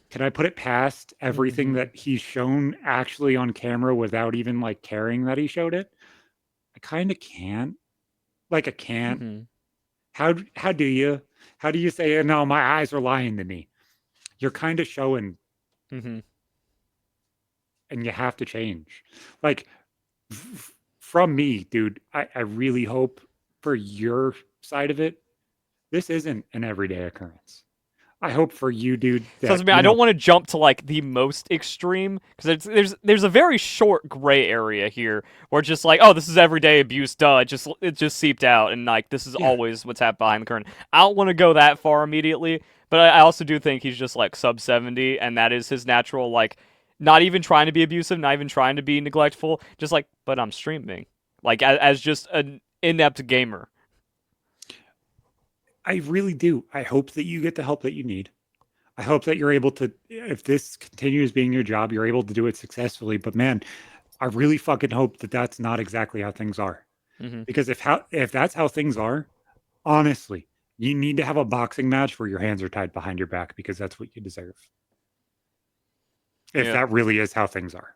S1: can I put it past everything
S2: Hmm.
S1: that he's shown actually on camera without even like caring that he showed it? I kind of can't. Like I can't.
S2: Hmm.
S1: How do you? How do you say, "Oh, no, my eyes are lying to me"? You're kind of showing,
S2: Hmm.
S1: and you have to change. Like from me, dude, I really hope for your side of it, this isn't an everyday occurrence. I hope for you, dude,
S2: So
S1: that
S2: I mean, I don't want to jump to like the most extreme because there's a very short gray area here where it's just like, oh, this is everyday abuse, duh. It just seeped out, and like this is
S1: yeah,
S2: always what's happened behind the curtain. I don't want to go that far immediately, but I also do think he's just like sub 70, and that is his natural like, not even trying to be abusive, not even trying to be neglectful, just like, but I'm streaming, like as just an inept gamer.
S1: I really do. I hope that you get the help that you need. I hope that you're able to, if this continues being your job, you're able to do it successfully. But man, I really fucking hope that that's not exactly how things are.
S2: Hmm.
S1: Because if that's how things are, honestly, you need to have a boxing match where your hands are tied behind your back because that's what you deserve. If
S2: Yeah.
S1: that really is how things are.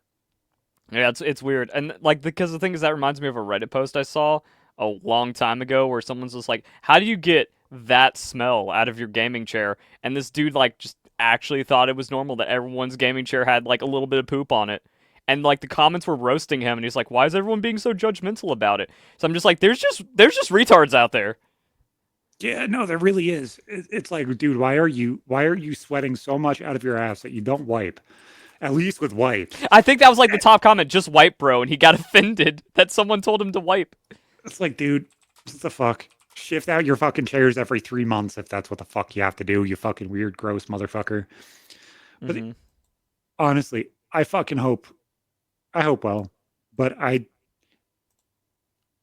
S2: Yeah, it's weird, and like because the thing is that reminds me of a Reddit post I saw a long time ago where someone's just like, how do you get that smell out of your gaming chair? And this dude like just actually thought it was normal that everyone's gaming chair had like a little bit of poop on it. And like the comments were roasting him, and he's like, "Why is everyone being so judgmental about it?" So I'm just like, there's just retards out there.
S1: Yeah, no, there really is. It's like, dude, why are you sweating so much out of your ass that you don't wipe? At least with wipes.
S2: I think that was like the top comment, just wipe, bro, and he got offended that someone told him to wipe.
S1: It's like, dude, what the fuck? Shift out your fucking chairs every 3 months if that's what the fuck you have to do, you fucking weird, gross motherfucker. But
S2: Mm-hmm.
S1: honestly, I hope well, but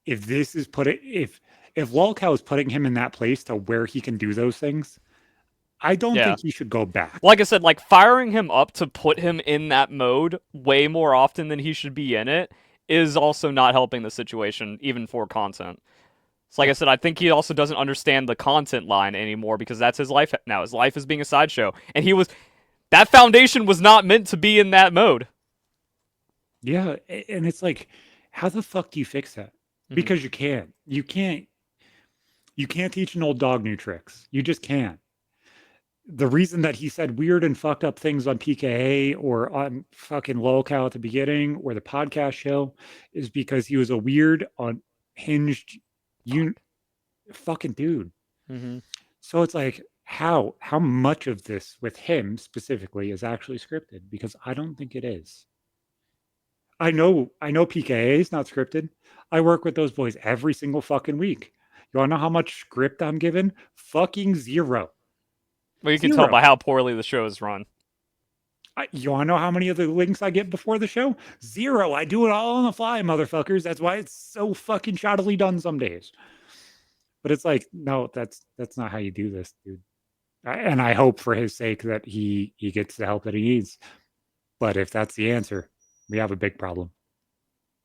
S1: if this is put it, if Lolcow is putting him in that place to where he can do those things, I don't
S2: Yeah.
S1: think he should go back.
S2: Like I said, like firing him up to put him in that mode way more often than he should be in it is also not helping the situation, even for content. So like I said, I think he also doesn't understand the content line anymore because that's his life now. His life is being a sideshow. And that foundation was not meant to be in that mode.
S1: Yeah, and it's like, how the fuck do you fix that?
S2: Mhm.
S1: Because you can't. You can't teach an old dog new tricks. You just can't. The reason that he said weird and fucked up things on PKA or on fucking Lolcow at the beginning or the podcast show is because he was a weird, unhinged, you fucking dude.
S2: Mm-hmm.
S1: So it's like, how much of this with him specifically is actually scripted? Because I don't think it is. I know PKA is not scripted. I work with those boys every single fucking week. You wanna know how much script I'm given? Fucking zero.
S2: Well, you can tell by how poorly the show is run.
S1: You want to know how many of the links I get before the show? Zero. I do it all on the fly, motherfuckers. That's why it's so fucking shoddily done some days. But it's like, no, that's not how you do this, dude. And I hope for his sake that he gets the help that he needs. But if that's the answer, we have a big problem.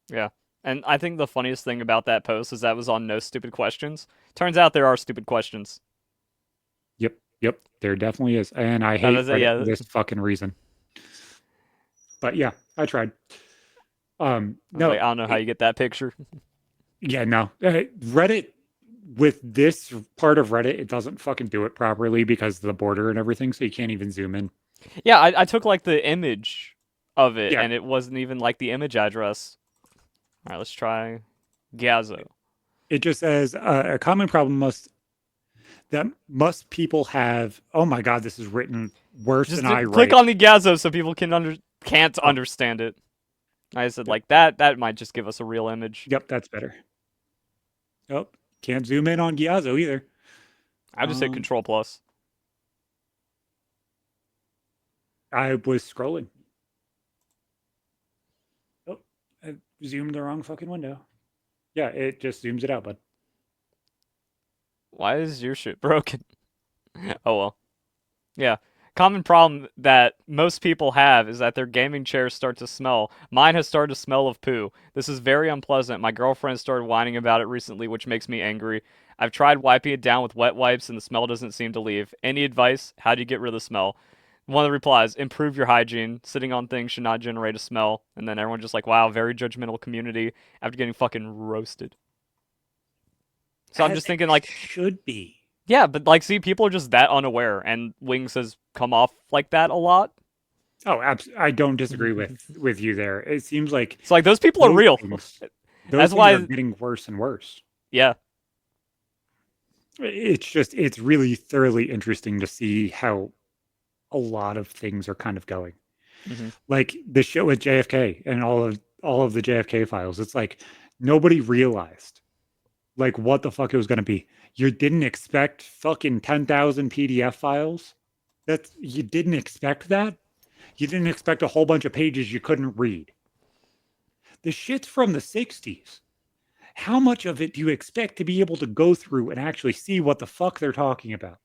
S2: Yeah. And I think the funniest thing about that post is that was on No Stupid Questions. Turns out there are stupid questions.
S1: Yep, there definitely is. And I hate Reddit for this fucking reason. But yeah, I tried. No,
S2: I don't know how you get that picture.
S1: Yeah, no. Reddit, with this part of Reddit, it doesn't fucking do it properly because of the border and everything, so you can't even zoom in.
S2: Yeah, I took like the image of it,
S1: Yeah.
S2: and it wasn't even like the image address. All right, let's try Gazo.
S1: It just says a common problem must people have. Oh my god, this is written worse
S2: Just
S1: than I
S2: click
S1: write.
S2: on the Gazo so people can't understand it. I said like that might just give us a real image.
S1: Yep, that's better. Oh, can't zoom in on Giazzo either.
S2: I just hit Control Plus.
S1: I was scrolling. Oh, I zoomed the wrong fucking window. Yeah, it just zooms it out, bud.
S2: Why is your shit broken? Oh well. Yeah. Common problem that most people have is that their gaming chairs start to smell. Mine has started to smell of poo. This is very unpleasant. My girlfriend started whining about it recently, which makes me angry. I've tried wiping it down with wet wipes and the smell doesn't seem to leave. Any advice? How do you get rid of the smell? One of the replies, improve your hygiene. Sitting on things should not generate a smell. And then everyone just like, wow, very judgmental community after getting fucking roasted. So I'm
S1: As
S2: just thinking
S1: it
S2: like,
S1: should be.
S2: yeah, but like, see, people are just that unaware, and Wings has come off like that a lot.
S1: Oh, I don't disagree with you there. It seems like
S2: It's like those people are real.
S1: those
S2: That's
S1: things
S2: why-
S1: are getting worse and worse.
S2: Yeah,
S1: It's really thoroughly interesting to see how a lot of things are kind of going.
S2: Mhm.
S1: Like the show with JFK and all of the JFK files. It's like nobody realized like what the fuck it was going to be. You didn't expect fucking 10,000 PDF files. You didn't expect that. You didn't expect a whole bunch of pages you couldn't read. The shit's from the 60s. How much of it do you expect to be able to go through and actually see what the fuck they're talking about?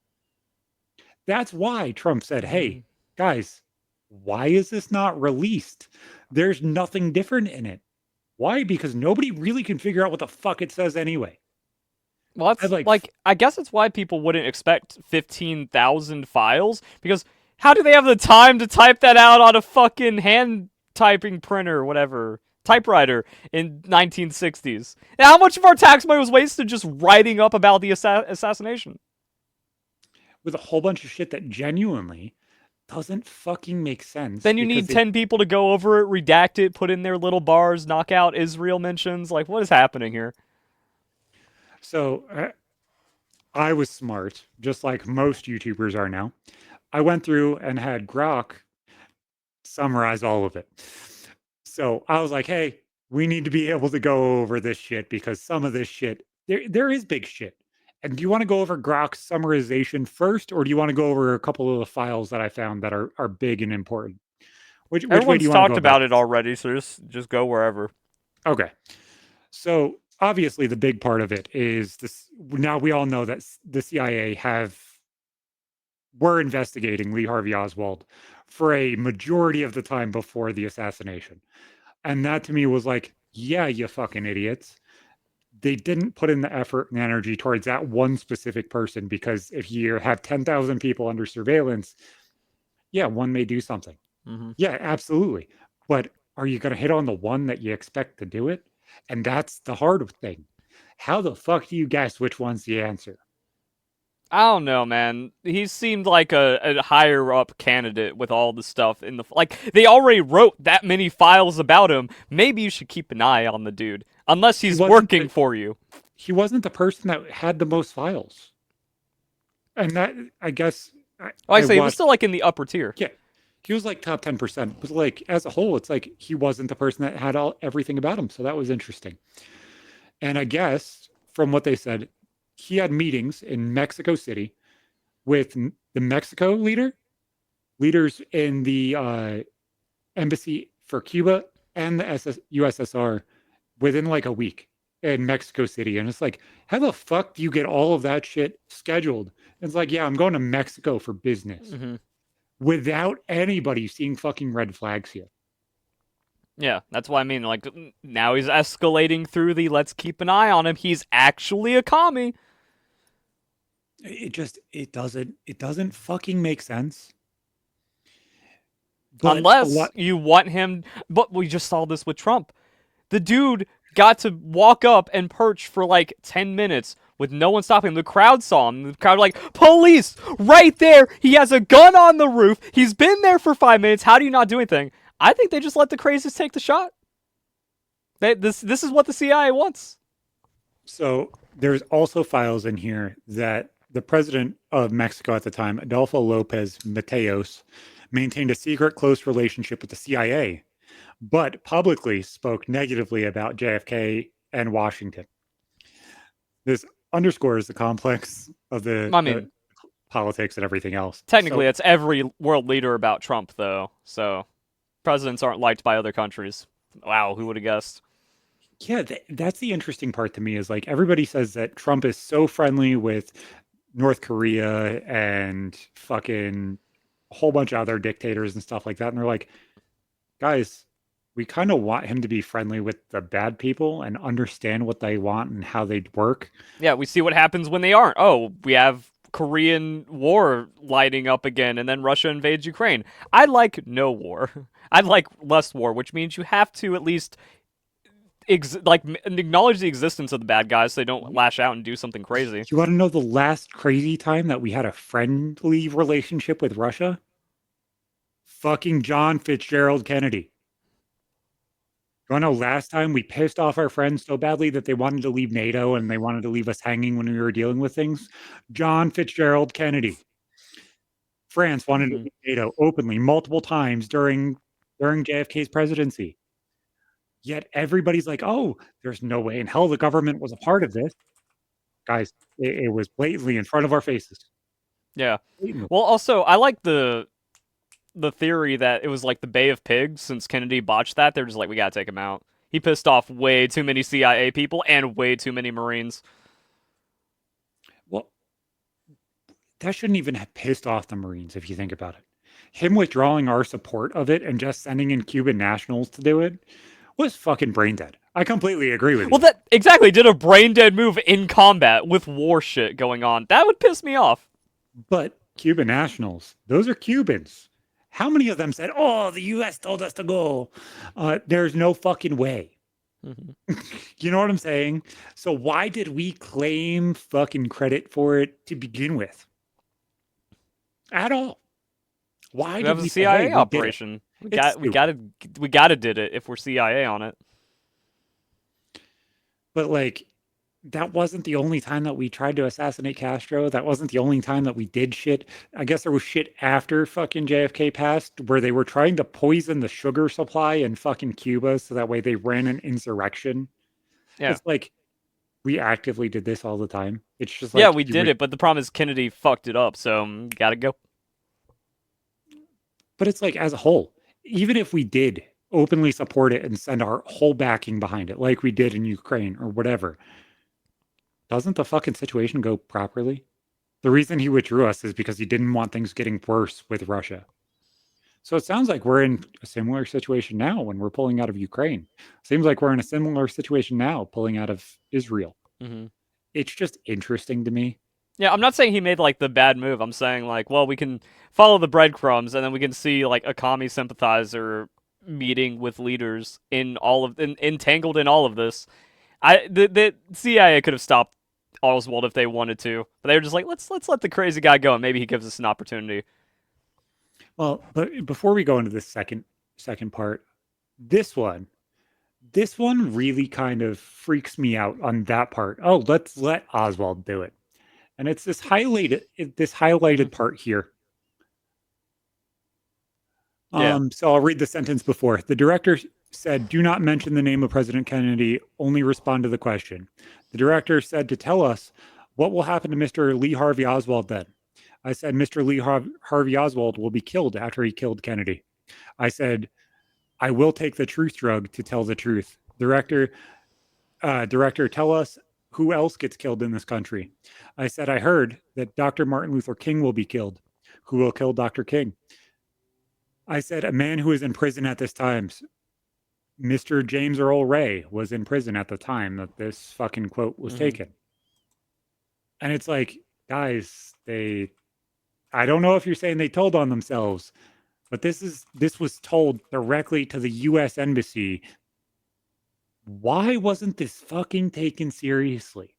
S1: That's why Trump said, hey, guys, why is this not released? There's nothing different in it. Why? Because nobody really can figure out what the fuck it says anyway.
S2: well, that's like I guess it's why people wouldn't expect 15,000 files because how do they have the time to type that out on a fucking hand typing printer or whatever? typewriter in 1960s. And how much of our tax money was wasted just writing up about the assassination?
S1: With a whole bunch of shit that genuinely doesn't fucking make sense.
S2: Then you need 10 people to go over it, redact it, put in their little bars, knock out Israel mentions. Like, what is happening here?
S1: So I was smart, just like most YouTubers are now. I went through and had Grok summarize all of it. So I was like, hey, we need to be able to go over this shit because some of this shit, there is big shit. And do you want to go over Grok's summarization first, or do you want to go over a couple of the files that I found that are big and important? Which way do
S2: Everyone's
S1: you want to
S2: talked
S1: go
S2: about
S1: about
S2: it already, so just go wherever.
S1: Okay. So obviously the big part of it is this. Now we all know that the CIA were investigating Lee Harvey Oswald for a majority of the time before the assassination. And that to me was like, yeah, you fucking idiots. They didn't put in the effort and energy towards that one specific person, because if you have 10,000 people under surveillance, yeah, one may do something.
S2: Mm-hmm.
S1: Yeah, absolutely. But are you going to hit on the one that you expect to do it? And that's the hard thing. How the fuck do you guess which one's the answer?
S2: I don't know, man. He seemed like a higher up candidate with all the stuff in the like. They already wrote that many files about him. Maybe you should keep an eye on the dude, unless he's working for you.
S1: He wasn't the person that had the most files, and that I guess.
S2: I say he was still like in the upper tier.
S1: Yeah, he was like top 10%. But like as a whole, it's like he wasn't the person that had everything about him. So that was interesting. And I guess from what they said, he had meetings in Mexico City with the Mexico leaders in the embassy for Cuba and the USSR within like a week in Mexico City. And it's like, how the fuck do you get all of that shit scheduled? And it's like, yeah, I'm going to Mexico for business without anybody seeing fucking red flags here.
S2: Yeah, that's what I mean. Like, now he's escalating through the let's keep an eye on him. He's actually a commie.
S1: It doesn't fucking make sense. But
S2: unless you want him, but we just saw this with Trump. The dude got to walk up and perch for like 10 minutes with no one stopping him. The crowd saw him. The crowd like, police, right there. He has a gun on the roof. He's been there for 5 minutes. How do you not do anything? I think they just let the crazies take the shot. This is what the CIA wants.
S1: So there's also files in here that the president of Mexico at the time, Adolfo Lopez Mateos, maintained a secret, close relationship with the CIA, but publicly spoke negatively about JFK and Washington. This underscores the complex of the politics and everything else.
S2: Technically, it's every world leader about Trump, though. So presidents aren't liked by other countries. Wow, who would have guessed?
S1: Yeah, that's the interesting part to me is like everybody says that Trump is so friendly with North Korea and fucking a whole bunch of other dictators and stuff like that. And they're like, guys, we kind of want him to be friendly with the bad people and understand what they want and how they work.
S2: Yeah, we see what happens when they aren't. Oh, we have Korean War lighting up again, and then Russia invades Ukraine. I'd like no war. I'd like less war, which means you have to at least acknowledge the existence of the bad guys so they don't lash out and do something crazy.
S1: You want to know the last crazy time that we had a friendly relationship with Russia? Fucking John Fitzgerald Kennedy. You want to know last time we pissed off our friends so badly that they wanted to leave NATO and they wanted to leave us hanging when we were dealing with things? John Fitzgerald Kennedy. France wanted to leave NATO openly multiple times during JFK's presidency. Yet everybody's like, oh, there's no way in hell the government was a part of this. Guys, it was blatantly in front of our faces.
S2: Yeah. Well, also, I like the theory that it was like the Bay of Pigs. Since Kennedy botched that, they're just like, we gotta take him out. He pissed off way too many CIA people and way too many Marines.
S1: Well, that shouldn't even have pissed off the Marines if you think about it. Him withdrawing our support of it and just sending in Cuban nationals to do it was fucking brain dead. I completely agree with you.
S2: Well, that exactly did a brain dead move in combat with war shit going on. That would piss me off.
S1: But Cuban nationals, those are Cubans. How many of them said, "Oh, the U.S. told us to go"? There's no fucking way.
S2: Mm-hmm.
S1: You know what I'm saying? So why did we claim fucking credit for it to begin with? At all? Why
S2: That
S1: did
S2: was a
S1: we say, "Hey,
S2: CIA
S1: we did it"?
S2: operation.
S1: It's
S2: We
S1: stupid.
S2: gotta did it if we're CIA on it.
S1: But like, that wasn't the only time that we tried to assassinate Castro. That wasn't the only time that we did shit. I guess there was shit after fucking JFK passed where they were trying to poison the sugar supply in fucking Cuba so that way they ran an insurrection.
S2: Yeah.
S1: It's like we actively did this all the time. It's just
S2: Yeah,
S1: like
S2: we did it, but the problem is Kennedy fucked it up, so gotta go.
S1: but it's like as a whole, even if we did openly support it and send our whole backing behind it, like we did in Ukraine or whatever, doesn't the fucking situation go properly? The reason he withdrew us is because he didn't want things getting worse with Russia. So it sounds like we're in a similar situation now when we're pulling out of Ukraine. Seems like we're in a similar situation now pulling out of Israel.
S2: Mm-hmm.
S1: It's just interesting to me.
S2: Yeah, I'm not saying he made like the bad move. I'm saying like, well, we can follow the breadcrumbs, and then we can see like a commie sympathizer meeting with leaders entangled in all of this. The CIA could have stopped Oswald if they wanted to, but they were just like, let's let the crazy guy go, and maybe he gives us an opportunity.
S1: Well, but before we go into this second part, this one this one really kind of freaks me out on that part. Oh, let's let Oswald do it. And it's this highlighted part here.
S2: Yeah.
S1: So I'll read the sentence before. The director said, "Do not mention the name of President Kennedy, only respond to the question." The director said to tell us, "What will happen to Mr. Lee Harvey Oswald then?" I said, "Mr. Lee Harvey Oswald will be killed after he killed Kennedy." I said, "I will take the truth drug to tell the truth." Director, tell us who else gets killed in this country. I said, "I heard that Dr. Martin Luther King will be killed." Who will kill Dr. King? I said, "A man who is in prison at this time." Mr. James Earl Ray was in prison at the time that this fucking quote was taken. And it's like, guys, I don't know if you're saying they told on themselves, but this was told directly to the US Embassy. Why wasn't this fucking taken seriously?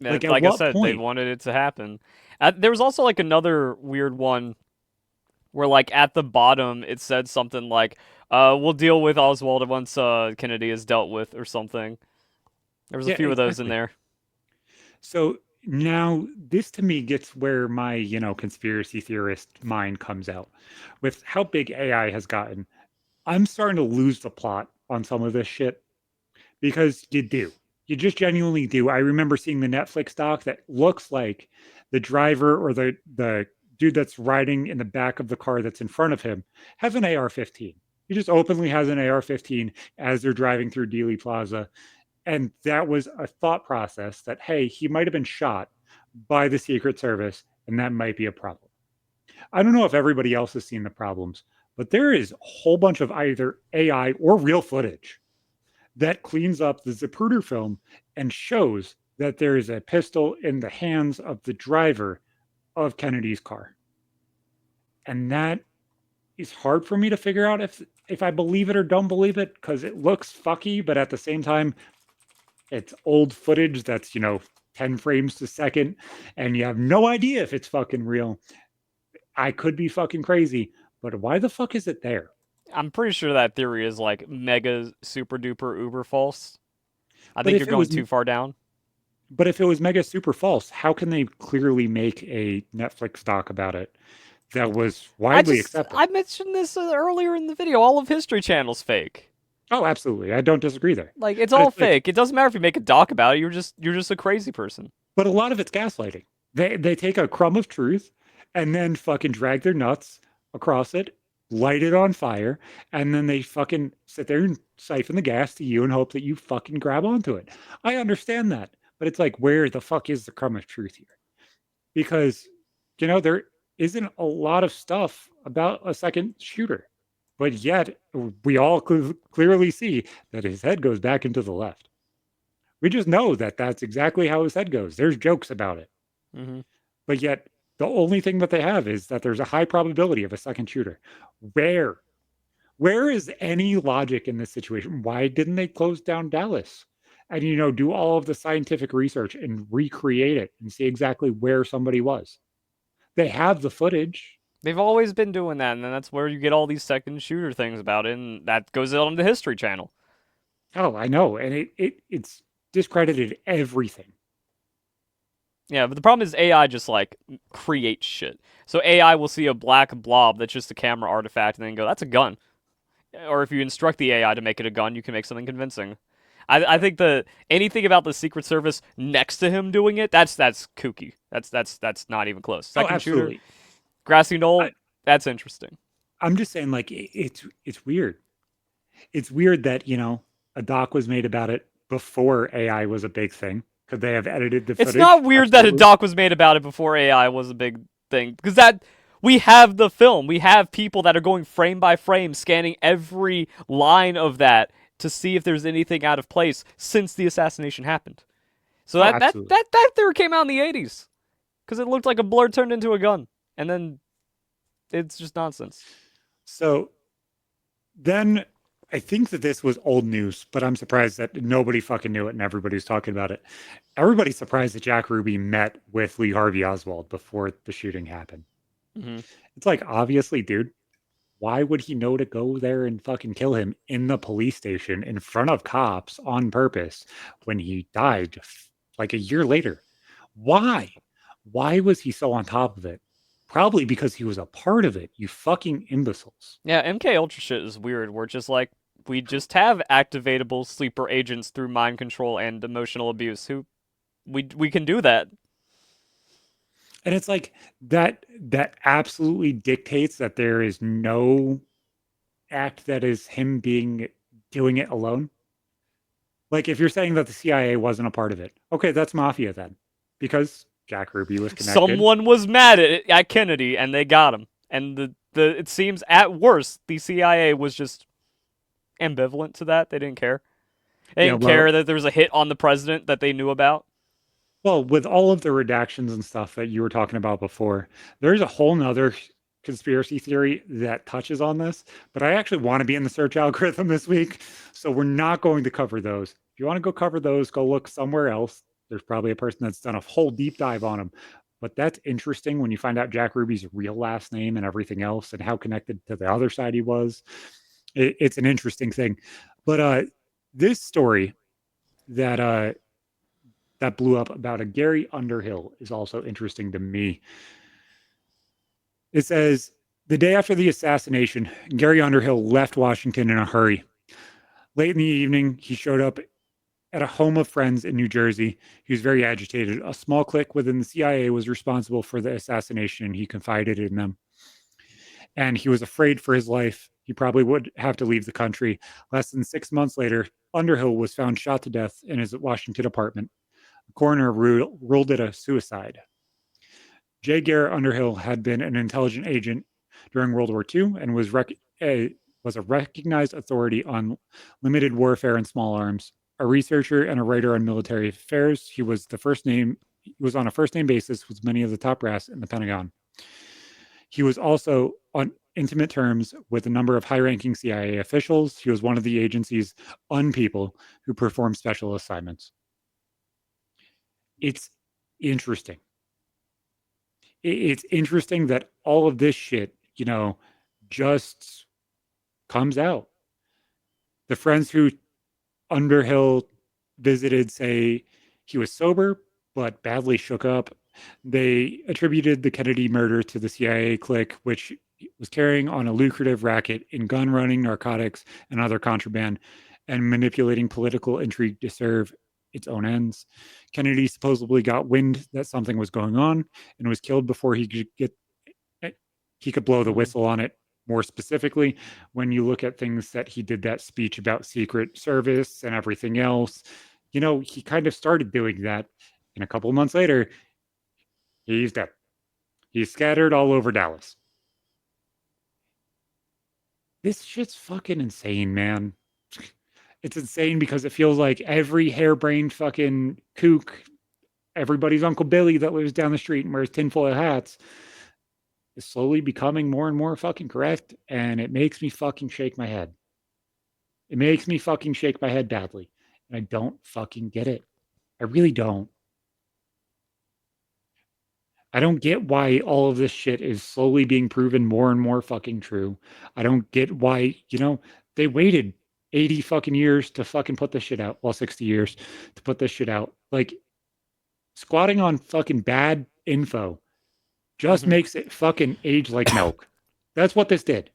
S1: Like, at
S2: Like I
S1: what
S2: said, they
S1: point?
S2: wanted it to happen. There was also like another weird one where like at the bottom it said something like, we'll deal with Oswald once Kennedy is dealt with or something. There was a
S1: Yeah,
S2: few of those in
S1: exactly.
S2: there.
S1: So now this to me gets where my, conspiracy theorist mind comes out. With how big AI has gotten, I'm starting to lose the plot on some of this shit because you do. You just genuinely do. I remember seeing the Netflix doc that looks like the driver or the dude that's riding in the back of the car that's in front of him has an AR-15. He just openly has an AR-15 as they're driving through Dealey Plaza. And that was a thought process that, hey, he might have been shot by the Secret Service, and that might be a problem. I don't know if everybody else has seen the problems, but there is a whole bunch of either AI or real footage that cleans up the Zapruder film and shows that there is a pistol in the hands of the driver of Kennedy's car. And that is hard for me to figure out if I believe it or don't believe it because it looks fucky, but at the same time, it's old footage that's 10 frames a second, and you have no idea if it's fucking real. I could be fucking crazy, but why the fuck is it there?
S2: I'm pretty sure that theory is like mega super duper uber false. I
S1: But
S2: think
S1: if
S2: you're
S1: it
S2: going
S1: was
S2: too far down.
S1: but if it was mega super false, how can they clearly make a Netflix doc about it that was widely accepted?
S2: I mentioned this earlier in the video. All of History Channel's fake.
S1: Oh, absolutely. I don't disagree there.
S2: Like it's
S1: But
S2: all
S1: it's like
S2: fake. It doesn't matter if you make a doc about it. You're just a crazy person.
S1: but a lot of it's gaslighting. They take a crumb of truth and then fucking drag their nuts across it, light it on fire, and then they fucking sit there and siphon the gas to you and hope that you fucking grab onto it. I understand that, but it's like, where the fuck is the crumb of truth here? Because there isn't a lot of stuff about a second shooter, but yet we all clearly see that his head goes back into the left. We just know that that's exactly how his head goes. There's jokes about it.
S2: Hmm.
S1: But yet The only thing that they have is that there's a high probability of a second shooter. Where? Where is any logic in this situation? Why didn't they close down Dallas? And do all of the scientific research and recreate it and see exactly where somebody was. They have the footage.
S2: They've always been doing that, and then that's where you get all these second shooter things about it, and that goes out on the History Channel.
S1: Oh, I know. And it's discredited everything.
S2: Yeah, but the problem is AI just like creates shit. So AI will see a black blob that's just a camera artifact and then go, "That's a gun." Or if you instruct the AI to make it a gun, you can make something convincing. I think the anything about the Secret Service next to him doing it, that's kooky. That's not even close.
S1: Oh,
S2: Second shooter,
S1: absolutely.
S2: grassy knoll, that's interesting.
S1: I'm just saying, like, it's weird. It's weird that, a doc was made about it before AI was a big thing. Could they have edited the footage?
S2: It's not weird that a
S1: Absolutely.
S2: doc was made about it before AI was a big thing because that we have the film. We have people that are going frame by frame scanning every line of that to see if there's anything out of place since the assassination happened. So
S1: Oh,
S2: that
S1: absolutely.
S2: that theory came out in the 80s because it looked like a blur turned into a gun, and then it's just nonsense.
S1: So then I think that this was old news, but I'm surprised that nobody fucking knew it and everybody's talking about it. Everybody's surprised that Jack Ruby met with Lee Harvey Oswald before the shooting happened.
S2: Mm-hmm.
S1: It's like, obviously, dude, why would he know to go there and fucking kill him in the police station in front of cops on purpose when he died like a year later? Why? Why was he so on top of it? Probably because he was a part of it, you fucking imbeciles.
S2: Yeah, MK Ultra shit is weird. We're just like we just have activatable sleeper agents through mind control and emotional abuse. Who we can do that.
S1: And it's like that absolutely dictates that there is no act that is him doing it alone. Like if you're saying that the CIA wasn't a part of it, okay, that's mafia then, because Jack Ruby was connected.
S2: Someone was mad at Kennedy and they got him. And the it seems at worst the CIA was just ambivalent to that. They didn't care. They
S1: Yeah,
S2: didn't
S1: well,
S2: care that there was a hit on the president that they knew about.
S1: well, with all of the redactions and stuff that you were talking about before, there's a whole nother conspiracy theory that touches on this, but I actually want to be in the search algorithm this week. So we're not going to cover those. If you want to go cover those, go look somewhere else. There's probably a person that's done a whole deep dive on them. But that's interesting when you find out Jack Ruby's real last name and everything else and how connected to the other side he was. It's an interesting thing. But this story that that blew up about a Gary Underhill is also interesting to me. It says the day after the assassination, Gary Underhill left Washington in a hurry. Late in the evening, he showed up at a home of friends in New Jersey. He was very agitated. A small clique within the CIA was responsible for the assassination, and he confided in them. And he was afraid for his life. He probably would have to leave the country. Less than 6 months later, Underhill was found shot to death in his Washington apartment. The coroner ruled it a suicide. J. Garrett Underhill had been an intelligence agent during World War II and was a recognized authority on limited warfare and small arms. A researcher and a writer on military affairs, he was on a first name basis with many of the top brass in the Pentagon. He was also on intimate terms with a number of high-ranking CIA officials. He was one of the agency's unpeople who performed special assignments. It's interesting. It's interesting that all of this shit, just comes out. The friends who Underhill visited say he was sober, but badly shook up. They attributed the Kennedy murder to the CIA clique, which was carrying on a lucrative racket in gun running, narcotics, and other contraband, and manipulating political intrigue to serve its own ends. Kennedy supposedly got wind that something was going on and was killed before he could blow the whistle on it. More specifically, when you look at things that he did that speech about Secret Service and everything else, he kind of started doing that. And a couple of months later, he's dead. He's scattered all over Dallas. This shit's fucking insane, man. It's insane because it feels like every harebrained fucking kook everybody's Uncle Billy that lives down the street and wears tinfoil hats is slowly becoming more and more fucking correct. And it makes me fucking shake my head. It makes me fucking shake my head badly. And I don't fucking get it. I really don't. I don't get why all of this shit is slowly being proven more and more fucking true. I don't get why, they waited 80 fucking years to fucking put this shit out. Well, 60 years to put this shit out. Like, squatting on fucking bad info just makes it fucking age like milk. That's what this did.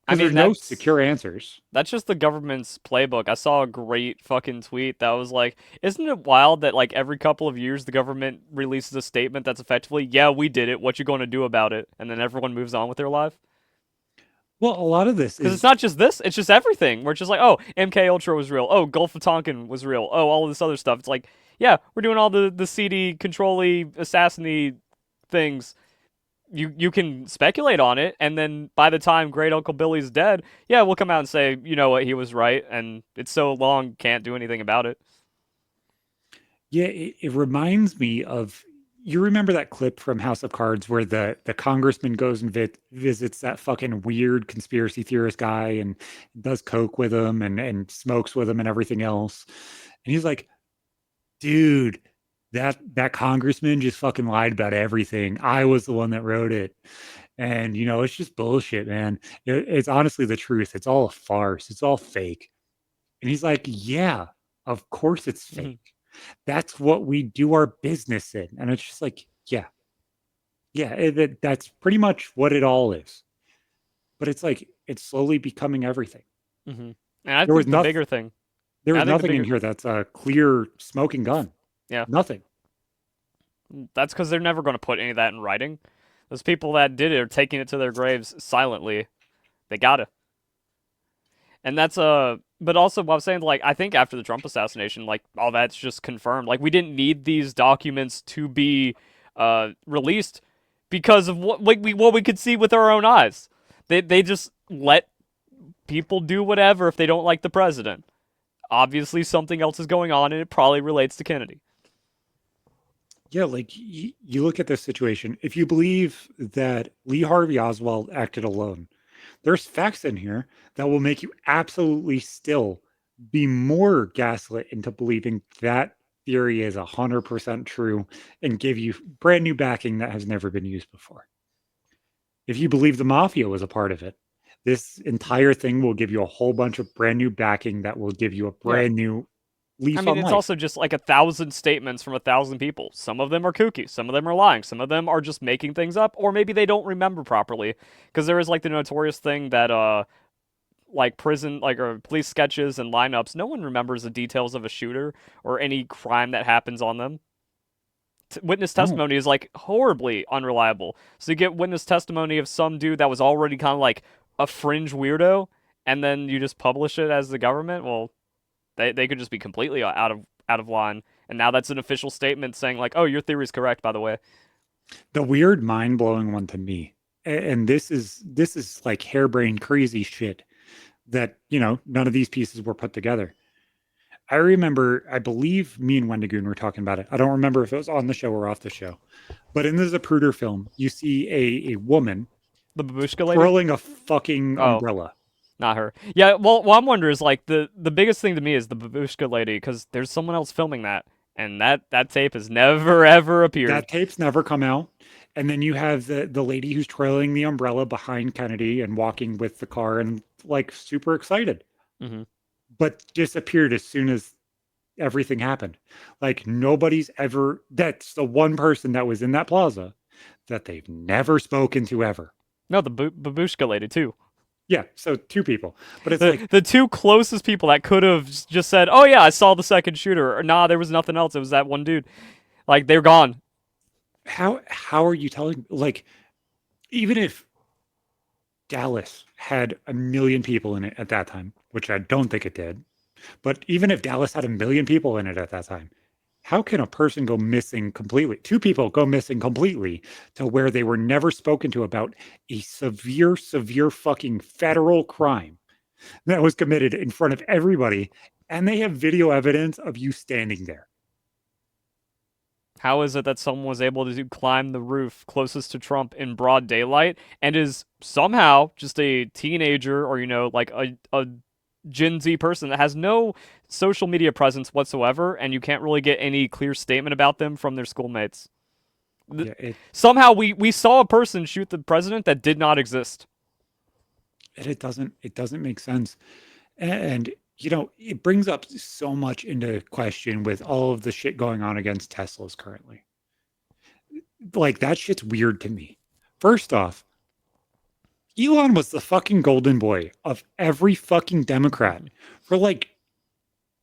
S1: Because there's no secure answers.
S2: That's just the government's playbook. I saw a great fucking tweet that was like, isn't it wild that like every couple of years the government releases a statement that's effectively, yeah, we did it, what you going to do about it? And then everyone moves on with their life?
S1: Well, a lot of this
S2: Because
S1: is
S2: it's not just this, it's just everything. We're just like, oh, MK Ultra was real. Oh, Gulf of Tonkin was real. Oh, all of this other stuff. It's like, yeah, we're doing all the seedy, control-y, assassin-y things. You can speculate on it, and then by the time Great Uncle Billy's dead, yeah, we'll come out and say, you know what, he was right, and it's so long, can't do anything about it.
S1: Yeah, it reminds me of, you remember that clip from House of Cards where the congressman goes and visits that fucking weird conspiracy theorist guy and does coke with him and smokes with him and everything else. And he's like, dude, that congressman just fucking lied about everything. I was the one that wrote it. And, it's just bullshit, man. It's honestly the truth. It's all a farce. It's all fake. And he's like, yeah, of course it's fake. That's what we do our business in. And it's just like, yeah, that's pretty much what it all is. But it's like, it's slowly becoming everything.
S2: And I think the bigger thing.
S1: There was nothing in here that's a clear smoking gun.
S2: Yeah.
S1: Nothing.
S2: That's because they're never going to put any of that in writing. Those people that did it are taking it to their graves silently. They gotta. And that's but also what I was saying, like, I think after the Trump assassination, like, all that's just confirmed. Like, we didn't need these documents to be released because of what we could see with our own eyes. They just let people do whatever if they don't like the president. Obviously, something else is going on, and it probably relates to Kennedy.
S1: Yeah, like, you look at this situation. If you believe that Lee Harvey Oswald acted alone, there's facts in here that will make you absolutely still be more gaslit into believing that theory is 100% true and give you brand new backing that has never been used before. If you believe the mafia was a part of it, this entire thing will give you a whole bunch of brand new backing that will give you a brand new lease on life.
S2: It's also just like 1,000 statements from 1,000 people. Some of them are kooky. Some of them are lying. Some of them are just making things up, or maybe they don't remember properly. Because there is like the notorious thing that like prison, like, or police sketches and lineups, no one remembers the details of a shooter or any crime that happens on them. Witness testimony is like horribly unreliable. So you get witness testimony of some dude that was already kind of like a fringe weirdo, and then you just publish it as the government. Well, they could just be completely out of line, and now that's an official statement saying like, oh, your theory is correct, by the way.
S1: The weird, mind-blowing one to me, and this is like harebrained crazy shit that, none of these pieces were put together. I remember, I believe me and Wendigoon were talking about it. I don't remember if it was on the show or off the show, but in the Zapruder film, you see a woman,
S2: the babushka lady,
S1: twirling a fucking umbrella.
S2: Not her. Yeah, well, what I'm wondering is, like, the biggest thing to me is the babushka lady, because there's someone else filming that, and that tape has never, ever appeared.
S1: That tape's never come out. And then you have the lady who's trailing the umbrella behind Kennedy and walking with the car and, like, super excited. But disappeared as soon as everything happened. Like, nobody's ever, that's the one person that was in that plaza that they've never spoken to ever.
S2: No, the babushka lady, too.
S1: Yeah, so two people. But it's like
S2: the two closest people that could have just said, oh yeah, I saw the second shooter, or nah, there was nothing else, it was that one dude. Like, they're gone.
S1: How are you telling, like, even if Dallas had 1 million people in it at that time, which I don't think it did, but even if Dallas had 1 million people in it at that time, how can a person go missing completely? Two people go missing completely to where they were never spoken to about a severe fucking federal crime that was committed in front of everybody, and they have video evidence of you standing there.
S2: How is it that someone was able to climb the roof closest to Trump in broad daylight and is somehow just a teenager or, like a Gen Z person that has no social media presence whatsoever, and you can't really get any clear statement about them from their schoolmates? Somehow we saw a person shoot the president that did not exist.
S1: And it doesn't make sense. And it brings up so much into question with all of the shit going on against Teslas currently. Like, that shit's weird to me. First off, Elon was the fucking golden boy of every fucking Democrat for like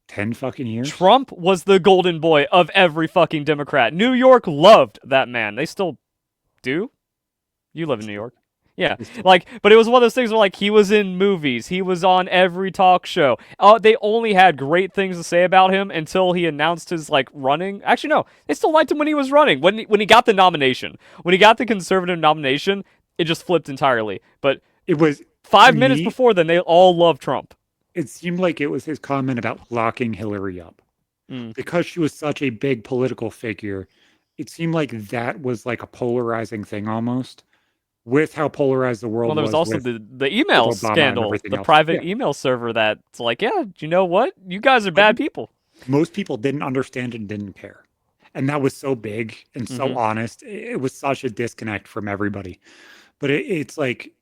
S1: 10 fucking years.
S2: Trump was the golden boy of every fucking Democrat. New York loved that man. They still do. You live in New York. Yeah, but it was one of those things where, he was in movies. He was on every talk show. They only had great things to say about him until he announced his, running. Actually, no, they still liked him when he was running. When he got the nomination. When he got the conservative nomination, it just flipped entirely. But
S1: it was
S2: 5 minutes before then, they all loved Trump.
S1: It seemed like it was his comment about locking Hillary up. Because she was such a big political figure, it seemed like that was like a polarizing thing almost. With how polarized the world was.
S2: Well, there was also the email scandal, the private email server that's you know what? You guys are bad people.
S1: Most people didn't understand and didn't care. And that was so big and so honest. It was such a disconnect from everybody. But it's like,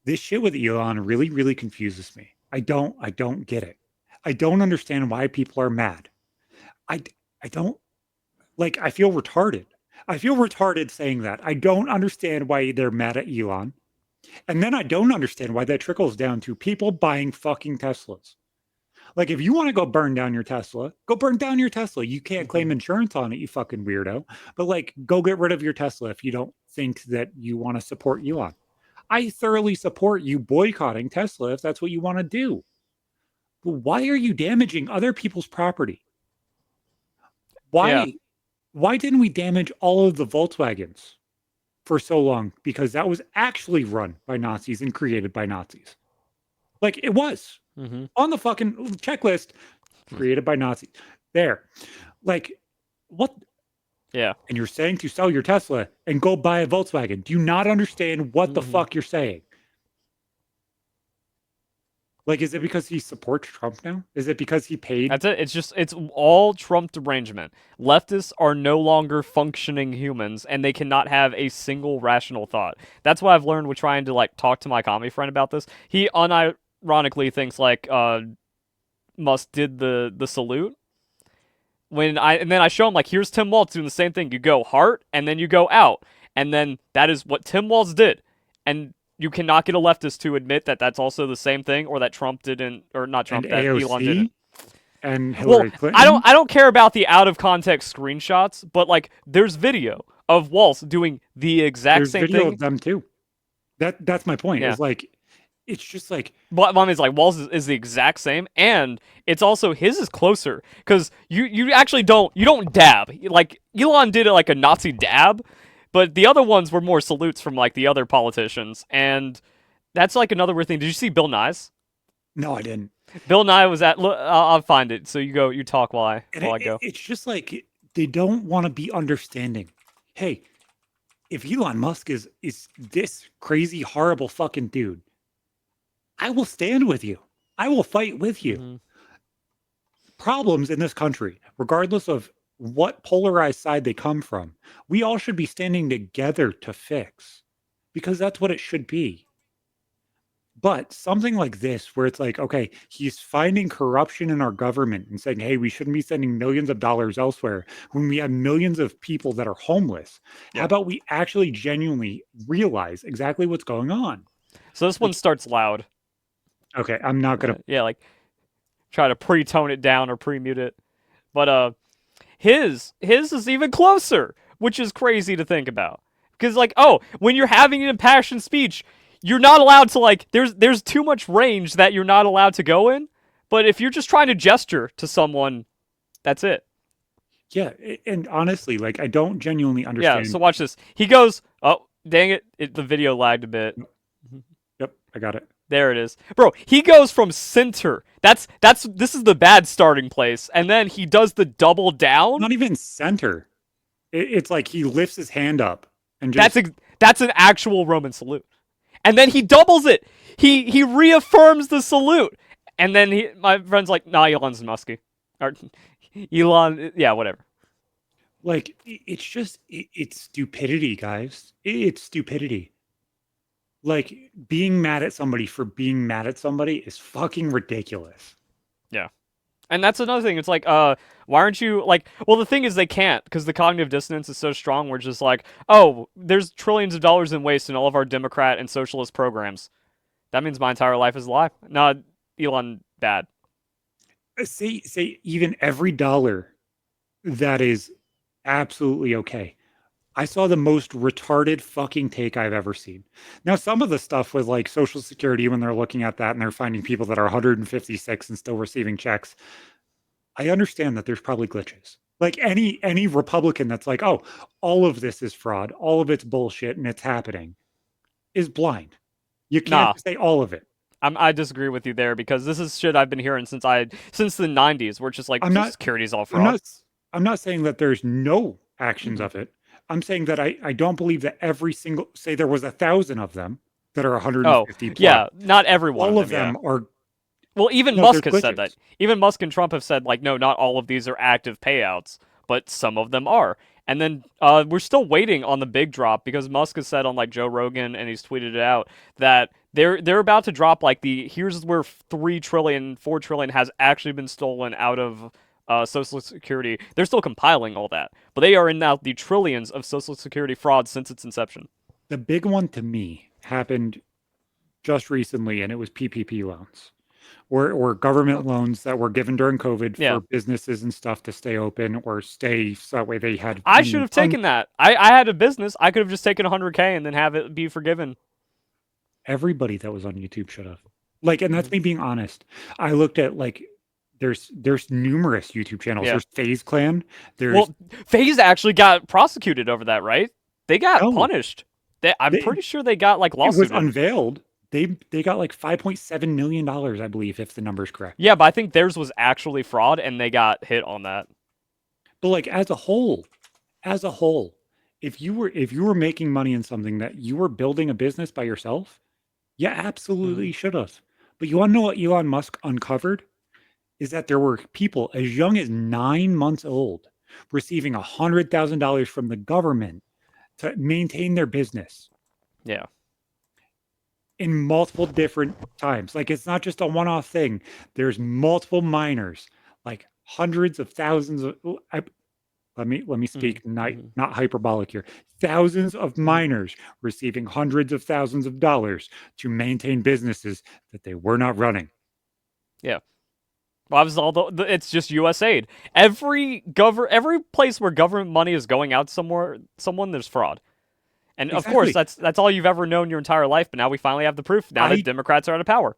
S1: this shit with Elon really, really confuses me. I don't get it. I don't understand why people are mad. I don't, I feel retarded. I feel retarded saying that. I don't understand why they're mad at Elon. And then I don't understand why that trickles down to people buying fucking Teslas. Like, if you want to go burn down your Tesla, go burn down your Tesla. You can't claim insurance on it, you fucking weirdo. But, go get rid of your Tesla if you don't think that you want to support Elon. I thoroughly support you boycotting Tesla if that's what you want to do. But why are you damaging other people's property? Why? Yeah. Why didn't we damage all of the Volkswagens for so long? Because that was actually run by Nazis and created by Nazis. It was on the fucking checklist, created by Nazis. There. What?
S2: Yeah.
S1: And you're saying to sell your Tesla and go buy a Volkswagen. Do you not understand what the fuck you're saying? Is it because he supports Trump now? Is it because he paid?
S2: That's it. It's all Trump derangement. Leftists are no longer functioning humans, and they cannot have a single rational thought. That's what I've learned with trying to, talk to my comedy friend about this. He unironically thinks, Musk did the salute. And then I show him, here's Tim Walz doing the same thing. You go heart, and then you go out. And then that is what Tim Walz did. And you cannot get a leftist to admit that that's also the same thing, or that Trump didn't, or not Trump, that
S1: AOC
S2: Elon didn't.
S1: And Hillary Clinton.
S2: I don't care about the out of context screenshots, but there's video of Walz doing the exact same thing.
S1: There's video of them too. That's my point. Yeah. It's just
S2: But I mean, Walz is the exact same, and it's also his is closer because you actually don't dab. Elon did it a Nazi dab. But the other ones were more salutes from the other politicians, and that's another weird thing. Did you see Bill Nye's?
S1: No, I didn't.
S2: Bill Nye was at. Look, I'll find it. So you talk while I go.
S1: It's just they don't want to be understanding. Hey, if Elon Musk is this crazy, horrible fucking dude, I will stand with you. I will fight with you. Problems in this country, regardless of what polarized side they come from, we all should be standing together to fix, because that's what it should be. But something like this, where it's okay, he's finding corruption in our government and saying, hey, we shouldn't be sending millions of dollars elsewhere when we have millions of people that are homeless. Yeah. How about we actually genuinely realize exactly what's going on?
S2: So this one starts loud.
S1: Okay, I'm not gonna
S2: try to pre-tone it down or pre-mute it. But his is even closer, which is crazy to think about. Because when you're having an impassioned speech, you're not allowed to there's too much range that you're not allowed to go in. But if you're just trying to gesture to someone, that's it.
S1: Yeah, and honestly, I don't genuinely understand.
S2: Yeah, so watch this. He goes, oh, dang it, the video lagged a bit.
S1: Yep, I got it.
S2: There it is. Bro, he goes from center. This is the bad starting place. And then he does the double down.
S1: Not even center. It's like he lifts his hand up and just
S2: That's an actual Roman salute. And then he doubles it. He reaffirms the salute. And then my friend's like, nah, Elon's musky. Or Elon, yeah, whatever.
S1: like it's stupidity, guys. It's stupidity. Like being mad at somebody for being mad at somebody is fucking ridiculous.
S2: Yeah. And that's another thing. It's like, why aren't you like? Well, the thing is, they can't because the cognitive dissonance is so strong. We're just like, oh, there's trillions of dollars in waste in all of our Democrat and socialist programs. That means my entire life is a lie. No, Elon, bad.
S1: Say even every dollar that is absolutely okay. I saw the most retarded fucking take I've ever seen. Now, some of the stuff with like Social Security, when they're looking at that and they're finding people that are 156 and still receiving checks, I understand that there's probably glitches. Like any Republican that's like, oh, all of this is fraud, all of it's bullshit, and it's happening, is blind. You can't
S2: Nah,
S1: say all of it.
S2: I disagree with you there because this is shit I've been hearing since the '90s, where it's just like
S1: I'm not.
S2: security's all
S1: I'm
S2: fraud.
S1: not. I'm not saying that there's no actions
S2: Mhm.
S1: of it. I'm saying that I don't believe that every single say there was 1,000 of them that are
S2: Oh,
S1: 150 plus.
S2: yeah, not every one
S1: All
S2: of
S1: of
S2: them.
S1: them are
S2: Well, even
S1: no.
S2: Musk
S1: There's
S2: has said that.
S1: glitches.
S2: Even Musk and Trump have said like, no, not all of these are active payouts, but some of them are. And then we're still waiting on the big drop because Musk has said on like Joe Rogan and he's tweeted it out that they're about to drop like here's where 3 trillion, 4 trillion has actually been stolen out of Social Security. They're still compiling all that, but they are in now the trillions of Social Security fraud since its inception.
S1: The big one to me happened just recently, and it was PPP loans, or government loans that were given during COVID
S2: Yeah.
S1: for businesses and stuff to stay open or stay so that way they had.
S2: I should have taken that. I had a business. I could have just taken 100K and then have it be forgiven.
S1: Everybody that was on YouTube should have. Like, and that's
S2: Mhm.
S1: me being honest. I looked at like there's numerous YouTube channels.
S2: Yeah.
S1: There's FaZe Clan. There's
S2: Well, FaZe actually got prosecuted over that, right? They got
S1: no,
S2: punished. I'm
S1: they,
S2: pretty sure they got like
S1: it was
S2: lawsuited.
S1: unveiled. They got like $5.7 million, I believe, if the number's correct.
S2: Yeah, but I think theirs was actually fraud, and they got hit on that.
S1: But like as a whole, if you were making money in something that you were building a business by yourself, yeah, absolutely should have. But you want to know what Elon Musk uncovered? Is that there were people as young as 9 months old receiving $100,000 from the government to maintain their business
S2: Yeah.
S1: in multiple different times. Like it's not just a one-off thing. There's multiple minors, like hundreds of thousands of. Let me speak not hyperbolic here. Thousands of minors receiving hundreds of thousands of dollars to maintain businesses that they were not running.
S2: Yeah. Well, it's just USAID. Every place where government money is going out someone there's fraud. And of course,
S1: Exactly.
S2: that's all you've ever known your entire life. But now we finally have the proof. Now that Democrats are out of power,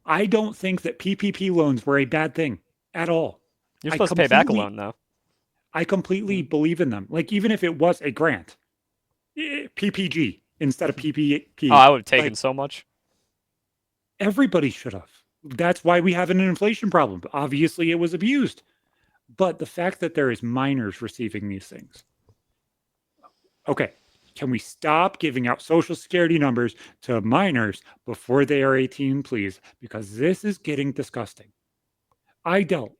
S1: I don't think that PPP loans were a bad thing at all.
S2: you're
S1: I
S2: supposed to pay back a loan, though.
S1: I completely believe in them. Like even if it was a grant, PPG instead of PPP.
S2: Oh, I would have taken
S1: like,
S2: so much.
S1: everybody should have. That's why we have an inflation problem. Obviously, it was abused. But the fact that there is minors receiving these things. Okay, can we stop giving out social security numbers to minors before they are 18, please? Because this is getting disgusting. I dealt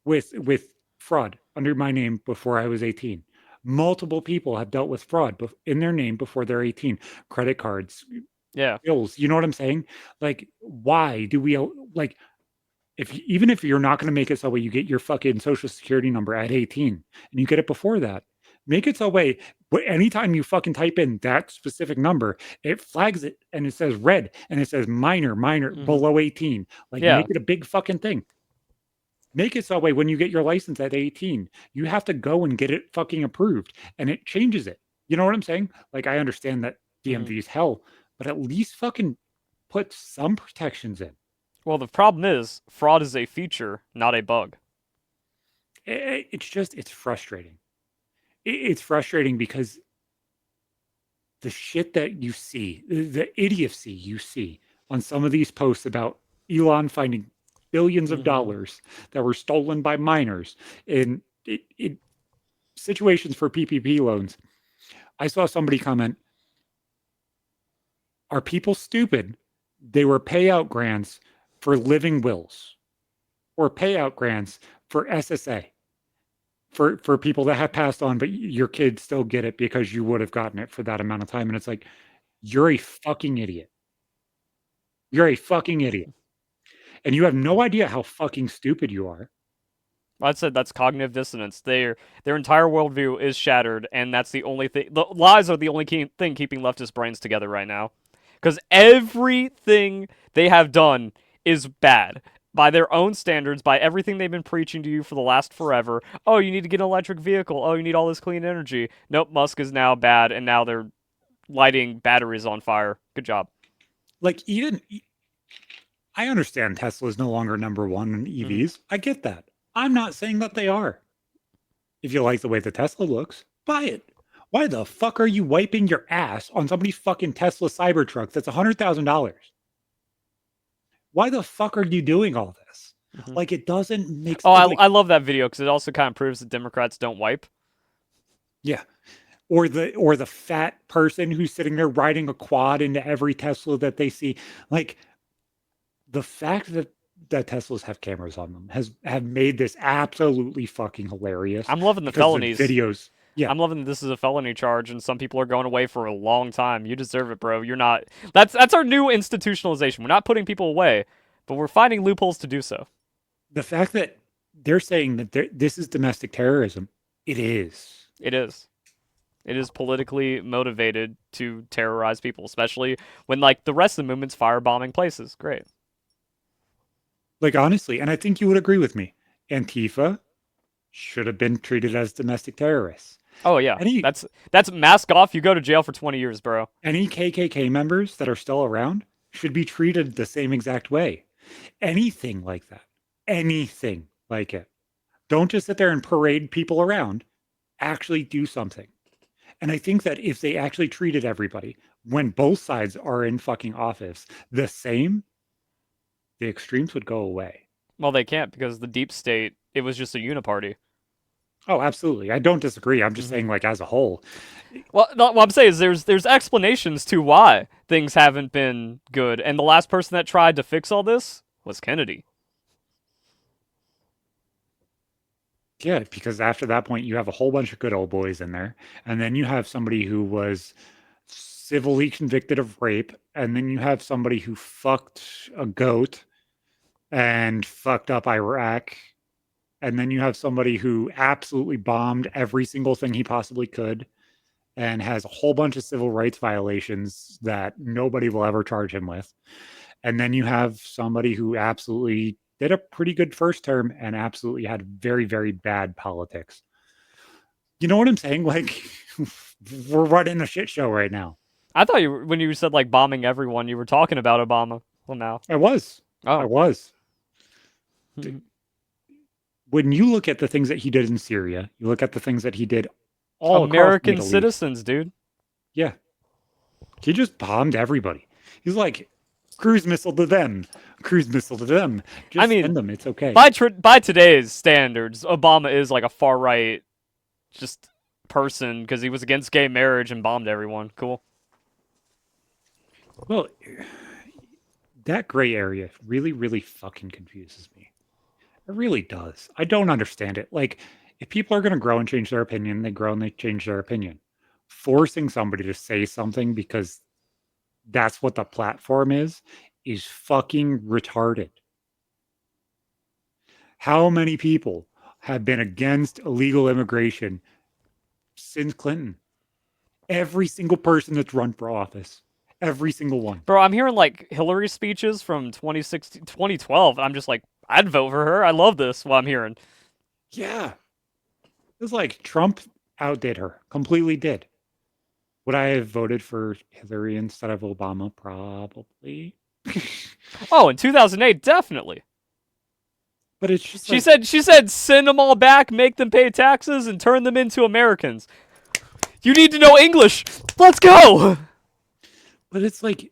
S1: with fraud under my name before I was 18. Multiple people have dealt with fraud in their name before they're 18. Credit cards,
S2: Yeah.
S1: bills. You know what I'm saying? Like, why do we like? Even if you're not going to make it so way you get your fucking social security number at 18 and you get it before that, make it so way anytime you fucking type in that specific number, it flags it and it says red and it says minor below 18. Like
S2: Yeah.
S1: make it a big fucking thing. Make it so way when you get your license at 18, you have to go and get it fucking approved and it changes it. You know what I'm saying? Like I understand that DMV is hell, but at least fucking put some protections in.
S2: Well, the problem is fraud is a feature, not a bug.
S1: It's frustrating. It's frustrating because the shit that you see, the idiocy you see on some of these posts about Elon finding billions of dollars that were stolen by minors, and situations for PPP loans. I saw somebody comment, are people stupid? They were payout grants for living wills or payout grants for SSA for people that have passed on, but your kids still get it because you would have gotten it for that amount of time. And it's like, you're a fucking idiot. You're a fucking idiot. And you have no idea how fucking stupid you are.
S2: I said that's cognitive dissonance. Their entire worldview is shattered, and that's the only thing. The lies are the only thing keeping leftist brains together right now, because everything they have done is bad by their own standards, by everything they've been preaching to you for the last forever. Oh, you need to get an electric vehicle. Oh, you need all this clean energy. Nope, Musk is now bad, and now they're lighting batteries on fire. Good job.
S1: Like, even I understand Tesla is no longer number one in EVs. I get that. I'm not saying that they are. If you like the way the Tesla looks, buy it. Why the fuck are you wiping your ass on somebody's fucking Tesla Cybertruck that's $100,000? Why the fuck are you doing all this? Like, it doesn't make sense.
S2: Oh,
S1: Like,
S2: I love that video because it also kind of proves that Democrats don't wipe.
S1: yeah. Or the fat person who's sitting there riding a quad into every Tesla that they see. Like, the fact that Teslas have cameras on them have made this absolutely fucking hilarious.
S2: I'm loving the
S1: because
S2: felonies.
S1: videos. Yeah.
S2: I'm loving that this is a felony charge, and some people are going away for a long time. You deserve it, bro. You're not. That's our new institutionalization. We're not putting people away, but we're finding loopholes to do so.
S1: The fact that they're saying that this is domestic terrorism, it is.
S2: It is. It is politically motivated to terrorize people, especially when, like, the rest of the movement's firebombing places. Great.
S1: Like, honestly, and I think you would agree with me, Antifa should have been treated as domestic terrorists.
S2: Oh yeah, that's mask off. You go to jail for 20 years, bro.
S1: Any KKK members that are still around should be treated the same exact way. Anything like that. Anything like it. Don't just sit there and parade people around. Actually do something. And I think that if they actually treated everybody, when both sides are in fucking office, the same, the extremes would go away.
S2: Well, they can't because the deep state, it was just a uniparty.
S1: Oh, absolutely. I don't disagree. I'm just saying, like, as a whole.
S2: Well, what I'm saying is there's explanations to why things haven't been good, and the last person that tried to fix all this was Kennedy.
S1: Yeah, because after that point, you have a whole bunch of good old boys in there. And then you have somebody who was civilly convicted of rape. And then you have somebody who fucked a goat and fucked up Iraq. And then you have somebody who absolutely bombed every single thing he possibly could and has a whole bunch of civil rights violations that nobody will ever charge him with. And then you have somebody who absolutely did a pretty good first term and absolutely had very, very bad politics. You know what I'm saying? Like, we're running a shit show right now.
S2: I thought when you said, like, bombing everyone, you were talking about Obama. Well, now.
S1: I was.
S2: Oh.
S1: I was. When you look at the things that he did in Syria, you look at the things that he did all
S2: American
S1: across the Middle
S2: citizens,
S1: East.
S2: Dude.
S1: Yeah. He just bombed everybody. He's like, cruise missile to them, cruise missile to them. Just send them. It's okay.
S2: By today's standards, Obama is like a far right, just person because he was against gay marriage and bombed everyone. Cool.
S1: Well, that gray area really, really fucking confuses me. It really does. I don't understand it. Like, if people are going to grow and change their opinion, they grow and they change their opinion. Forcing somebody to say something because that's what the platform is fucking retarded. How many people have been against illegal immigration since Clinton? Every single person that's run for office. Every single one.
S2: Bro, I'm hearing, like, Hillary speeches from 2016, 2012. I'm just like, I'd vote for her. I love this, what I'm hearing.
S1: Yeah. It's like Trump outdid her. Completely did. Would I have voted for Hillary instead of Obama? Probably.
S2: Oh, in 2008, definitely.
S1: But it's just
S2: she said send them all back, make them pay taxes, and turn them into Americans. You need to know English. Let's go.
S1: But it's like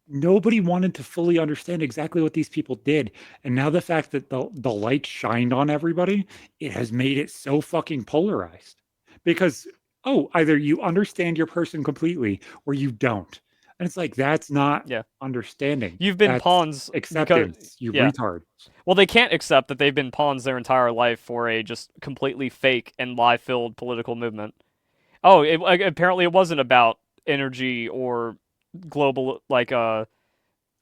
S1: nobody wanted to fully understand exactly what these people did. And now the fact that the light shined on everybody, it has made it so fucking polarized. because either you understand your person completely or you don't. And it's like that's not
S2: Yeah.
S1: understanding.
S2: You've been
S1: That's
S2: pawns because
S1: acceptance, you
S2: yeah.
S1: retard.
S2: Well, they can't accept that they've been pawns their entire life for a just completely fake and lie-filled political movement. Oh, apparently it wasn't about energy or global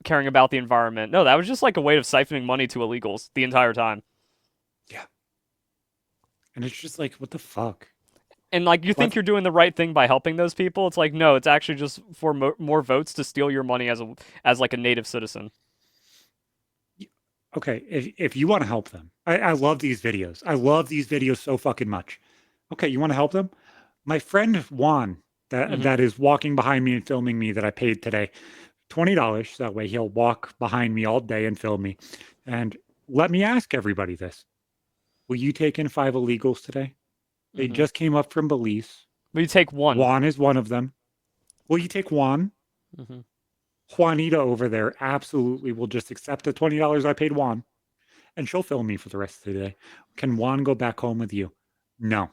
S2: caring about the environment. No, that was just like a way of siphoning money to illegals the entire time.
S1: Yeah. And it's just like, what the fuck?
S2: And like you think
S1: What?
S2: you're doing the right thing by helping those people, it's like no, it's actually just for more votes to steal your money as like a native citizen.
S1: Okay, if you want to help them, I love these videos. I love these videos so fucking much. Okay, you want to help them? My friend Juan,
S2: Hmm.
S1: that is walking behind me and filming me that I paid today, $20. So that way he'll walk behind me all day and film me. And let me ask everybody this: will you take in 5 illegals today? They
S2: Hmm.
S1: just came up from Belize.
S2: But you take one.
S1: Juan is one of them. Will you take Juan?
S2: Hmm.
S1: Juanita over there absolutely will just accept the $20 I paid Juan, and she'll film me for the rest of the day. Can Juan go back home with you? No.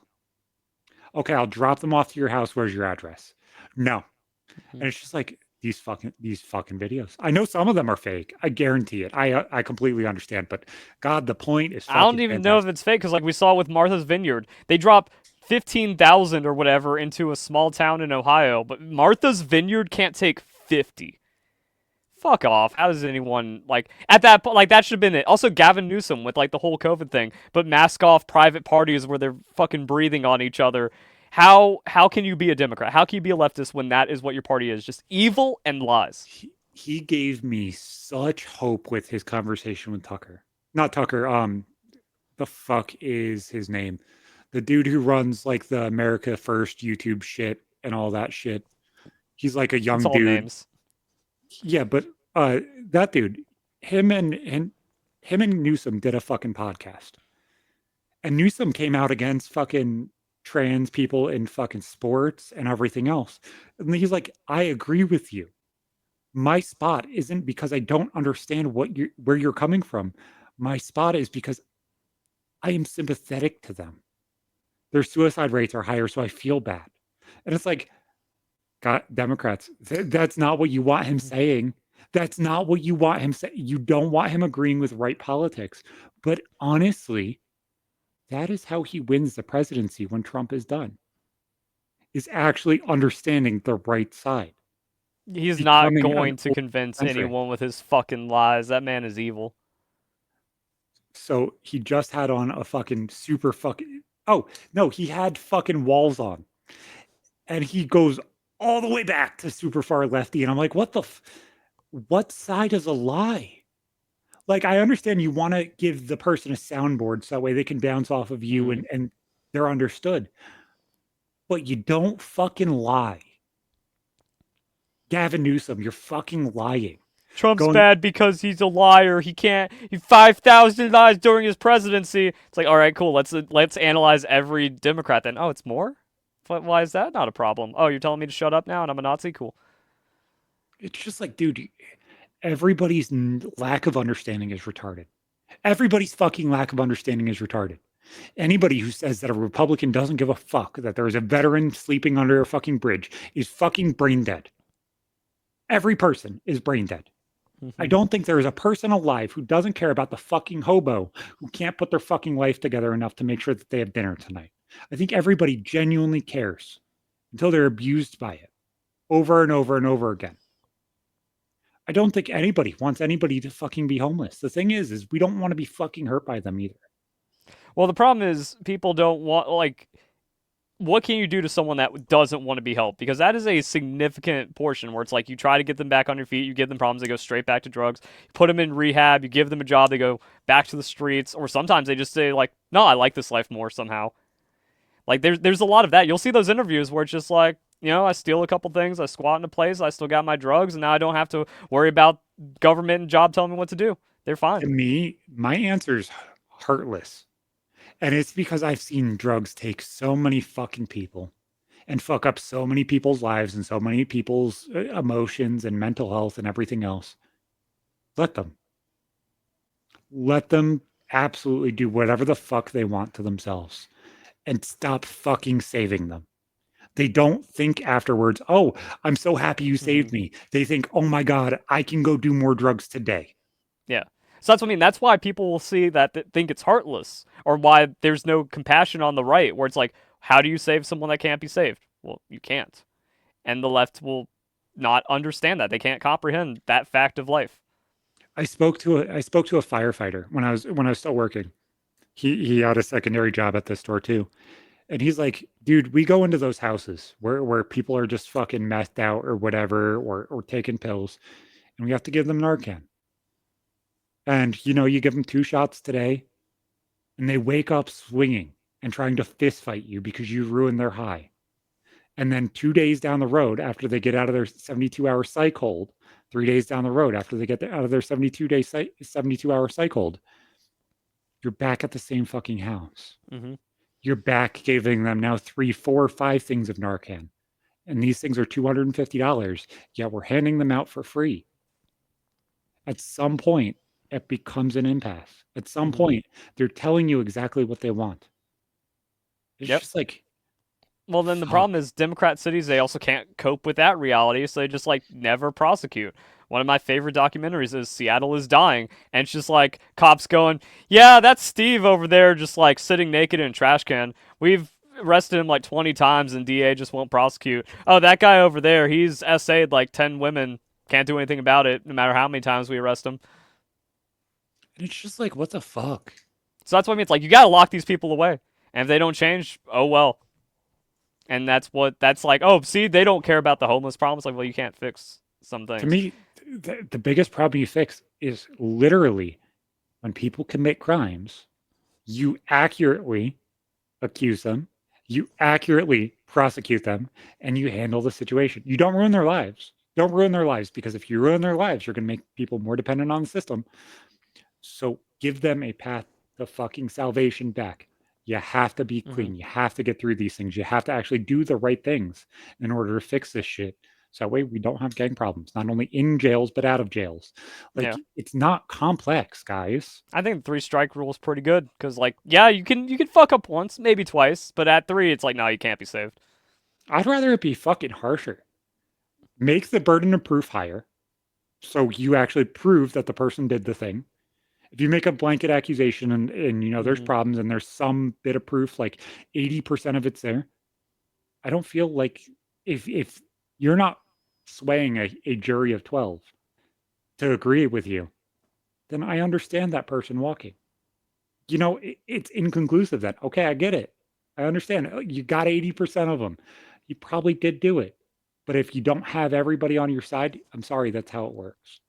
S1: Okay, I'll drop them off to your house. Where's your address? No.
S2: Hmm.
S1: And it's just like these fucking videos. I know some of them are fake. I guarantee it. I completely understand. But God, the point is
S2: I don't
S1: fucking
S2: even know if
S1: fantastic.
S2: it's fake because like we saw with Martha's Vineyard, they drop 15,000 or whatever into a small town in Ohio, but Martha's Vineyard can't take 50. Fuck off. How does anyone like at that point? Like that should have been it. Also, Gavin Newsom with like the whole COVID thing, but mask off private parties where they're fucking breathing on each other. How can you be a Democrat? How can you be a leftist when that is what your party is? Just evil and lies.
S1: He gave me such hope with his conversation with Tucker. Not Tucker. The fuck is his name? The dude who runs like the America First YouTube shit and all that shit. He's like a
S2: It's
S1: young
S2: all
S1: dude.
S2: names.
S1: Yeah, but that dude, him and Newsom did a fucking podcast. And Newsom came out against fucking trans people in fucking sports and everything else. And he's like, I agree with you. My spot isn't because I don't understand where you're coming from. My spot is because I am sympathetic to them. Their suicide rates are higher, so I feel bad. And it's like, God, Democrats, that's not what you want him saying. That's not what you want him saying. You don't want him agreeing with right politics. But honestly, that is how he wins the presidency when Trump is done, is actually understanding the right side,
S2: He's not
S1: becoming an
S2: going to
S1: old
S2: convince
S1: centric.
S2: anyone with his fucking lies. That man is evil.
S1: So he just had on a fucking super fucking. Oh, no, he had fucking walls on. And he goes all the way back to super far lefty. And I'm like, what side is a lie? Like, I understand you want to give the person a soundboard so that way they can bounce off of you
S2: Mhm.
S1: and they're understood. But you don't fucking lie. Gavin Newsom, you're fucking lying.
S2: Trump's
S1: Going,
S2: bad because he's a liar. He can't. He 5,000 lies during his presidency. It's like, all right, cool. Let's analyze every Democrat then. Oh, it's more. Why is that not a problem? Oh, you're telling me to shut up now and I'm a Nazi? Cool.
S1: it's just like, dude, everybody's lack of understanding is retarded. Everybody's fucking lack of understanding is retarded. Anybody who says that a Republican doesn't give a fuck that there is a veteran sleeping under a fucking bridge is fucking brain dead. Every person is brain dead. I don't think there is a person alive who doesn't care about the fucking hobo who can't put their fucking life together enough to make sure that they have dinner tonight. I think everybody genuinely cares until they're abused by it over and over and over again. I don't think anybody wants anybody to fucking be homeless. The thing is we don't want to be fucking hurt by them either.
S2: Well, the problem is people don't want like. What can you do to someone that doesn't want to be helped? Because that is a significant portion where it's like you try to get them back on your feet, you give them problems, they go straight back to drugs. You put them in rehab, you give them a job, they go back to the streets, or sometimes they just say like, "No, I like this life more somehow." Like there's a lot of that. You'll see those interviews where it's just like, I steal a couple things, I squat in a place, I still got my drugs, and now I don't have to worry about government and job telling me what to do. They're fine.
S1: To me, my answer is heartless. And it's because I've seen drugs take so many fucking people and fuck up so many people's lives and so many people's emotions and mental health and everything else. Let them. Let them absolutely do whatever the fuck they want to themselves. and stop fucking saving them. They don't think afterwards, oh, I'm so happy you saved me. They think, oh my God, I can go do more drugs today.
S2: Yeah. So that's what I mean. That's why people will see that think it's heartless, or why there's no compassion on the right, where it's like, how do you save someone that can't be saved? Well, you can't. And the left will not understand that. They can't comprehend that fact of life.
S1: I spoke to a firefighter when I was still working. He had a secondary job at this store too. And he's like, dude, we go into those houses where people are just fucking messed out or whatever, or taking pills, and we have to give them Narcan. And you give them 2 shots today, and they wake up swinging and trying to fist fight you because you ruined their high. And then 2 days down the road, after they get out of their 72-hour psych hold, 3 days down the road, after they get out of their 72-hour psych hold, you're back at the same fucking house.
S2: Mm-hmm.
S1: You're back giving them now 3, 4, 5 things of Narcan. And these things are $250, yet we're handing them out for free. At some point, it becomes an impasse. At some point, they're telling you exactly what they want. It's just like,
S2: well, then the
S1: fuck.
S2: problem is Democrat cities, they also can't cope with that reality, so they just like never prosecute. One of my favorite documentaries is Seattle is Dying, and it's just like cops going, yeah, that's Steve over there just like sitting naked in a trash can. We've arrested him like 20 times and DA just won't prosecute. Oh, that guy over there, he's SA'd like 10 women. Can't do anything about it no matter how many times we arrest him.
S1: And it's just like, what the fuck?
S2: So that's what I mean. It's like, you gotta lock these people away. And if they don't change, oh well. And that's like, oh, see, they don't care about the homeless problem. It's like, well, you can't fix some things.
S1: To me, the biggest problem you fix is literally when people commit crimes, you accurately accuse them, you accurately prosecute them, and you handle the situation. You don't ruin their lives. Don't ruin their lives, because if you ruin their lives, you're going to make people more dependent on the system. So give them a path to fucking salvation back. You have to be clean. You have to get through these things. You have to actually do the right things in order to fix this shit. So that way we don't have gang problems, not only in jails, but out of jails. Like,
S2: Yeah.
S1: it's not complex, guys.
S2: I think the 3-strike rule is pretty good because, like, yeah, you can fuck up once, maybe twice, but at 3, it's like, no, you can't be saved.
S1: I'd rather it be fucking harsher. Make the burden of proof higher, so you actually prove that the person did the thing. If you make a blanket accusation and there's problems and there's some bit of proof, like 80% of it's there, I don't feel like if you're not swaying a jury of 12 to agree with you, then I understand that person walking. It's inconclusive then. Okay, I get it. I understand. You got 80% of them. You probably did do it. But if you don't have everybody on your side, I'm sorry, that's how it works.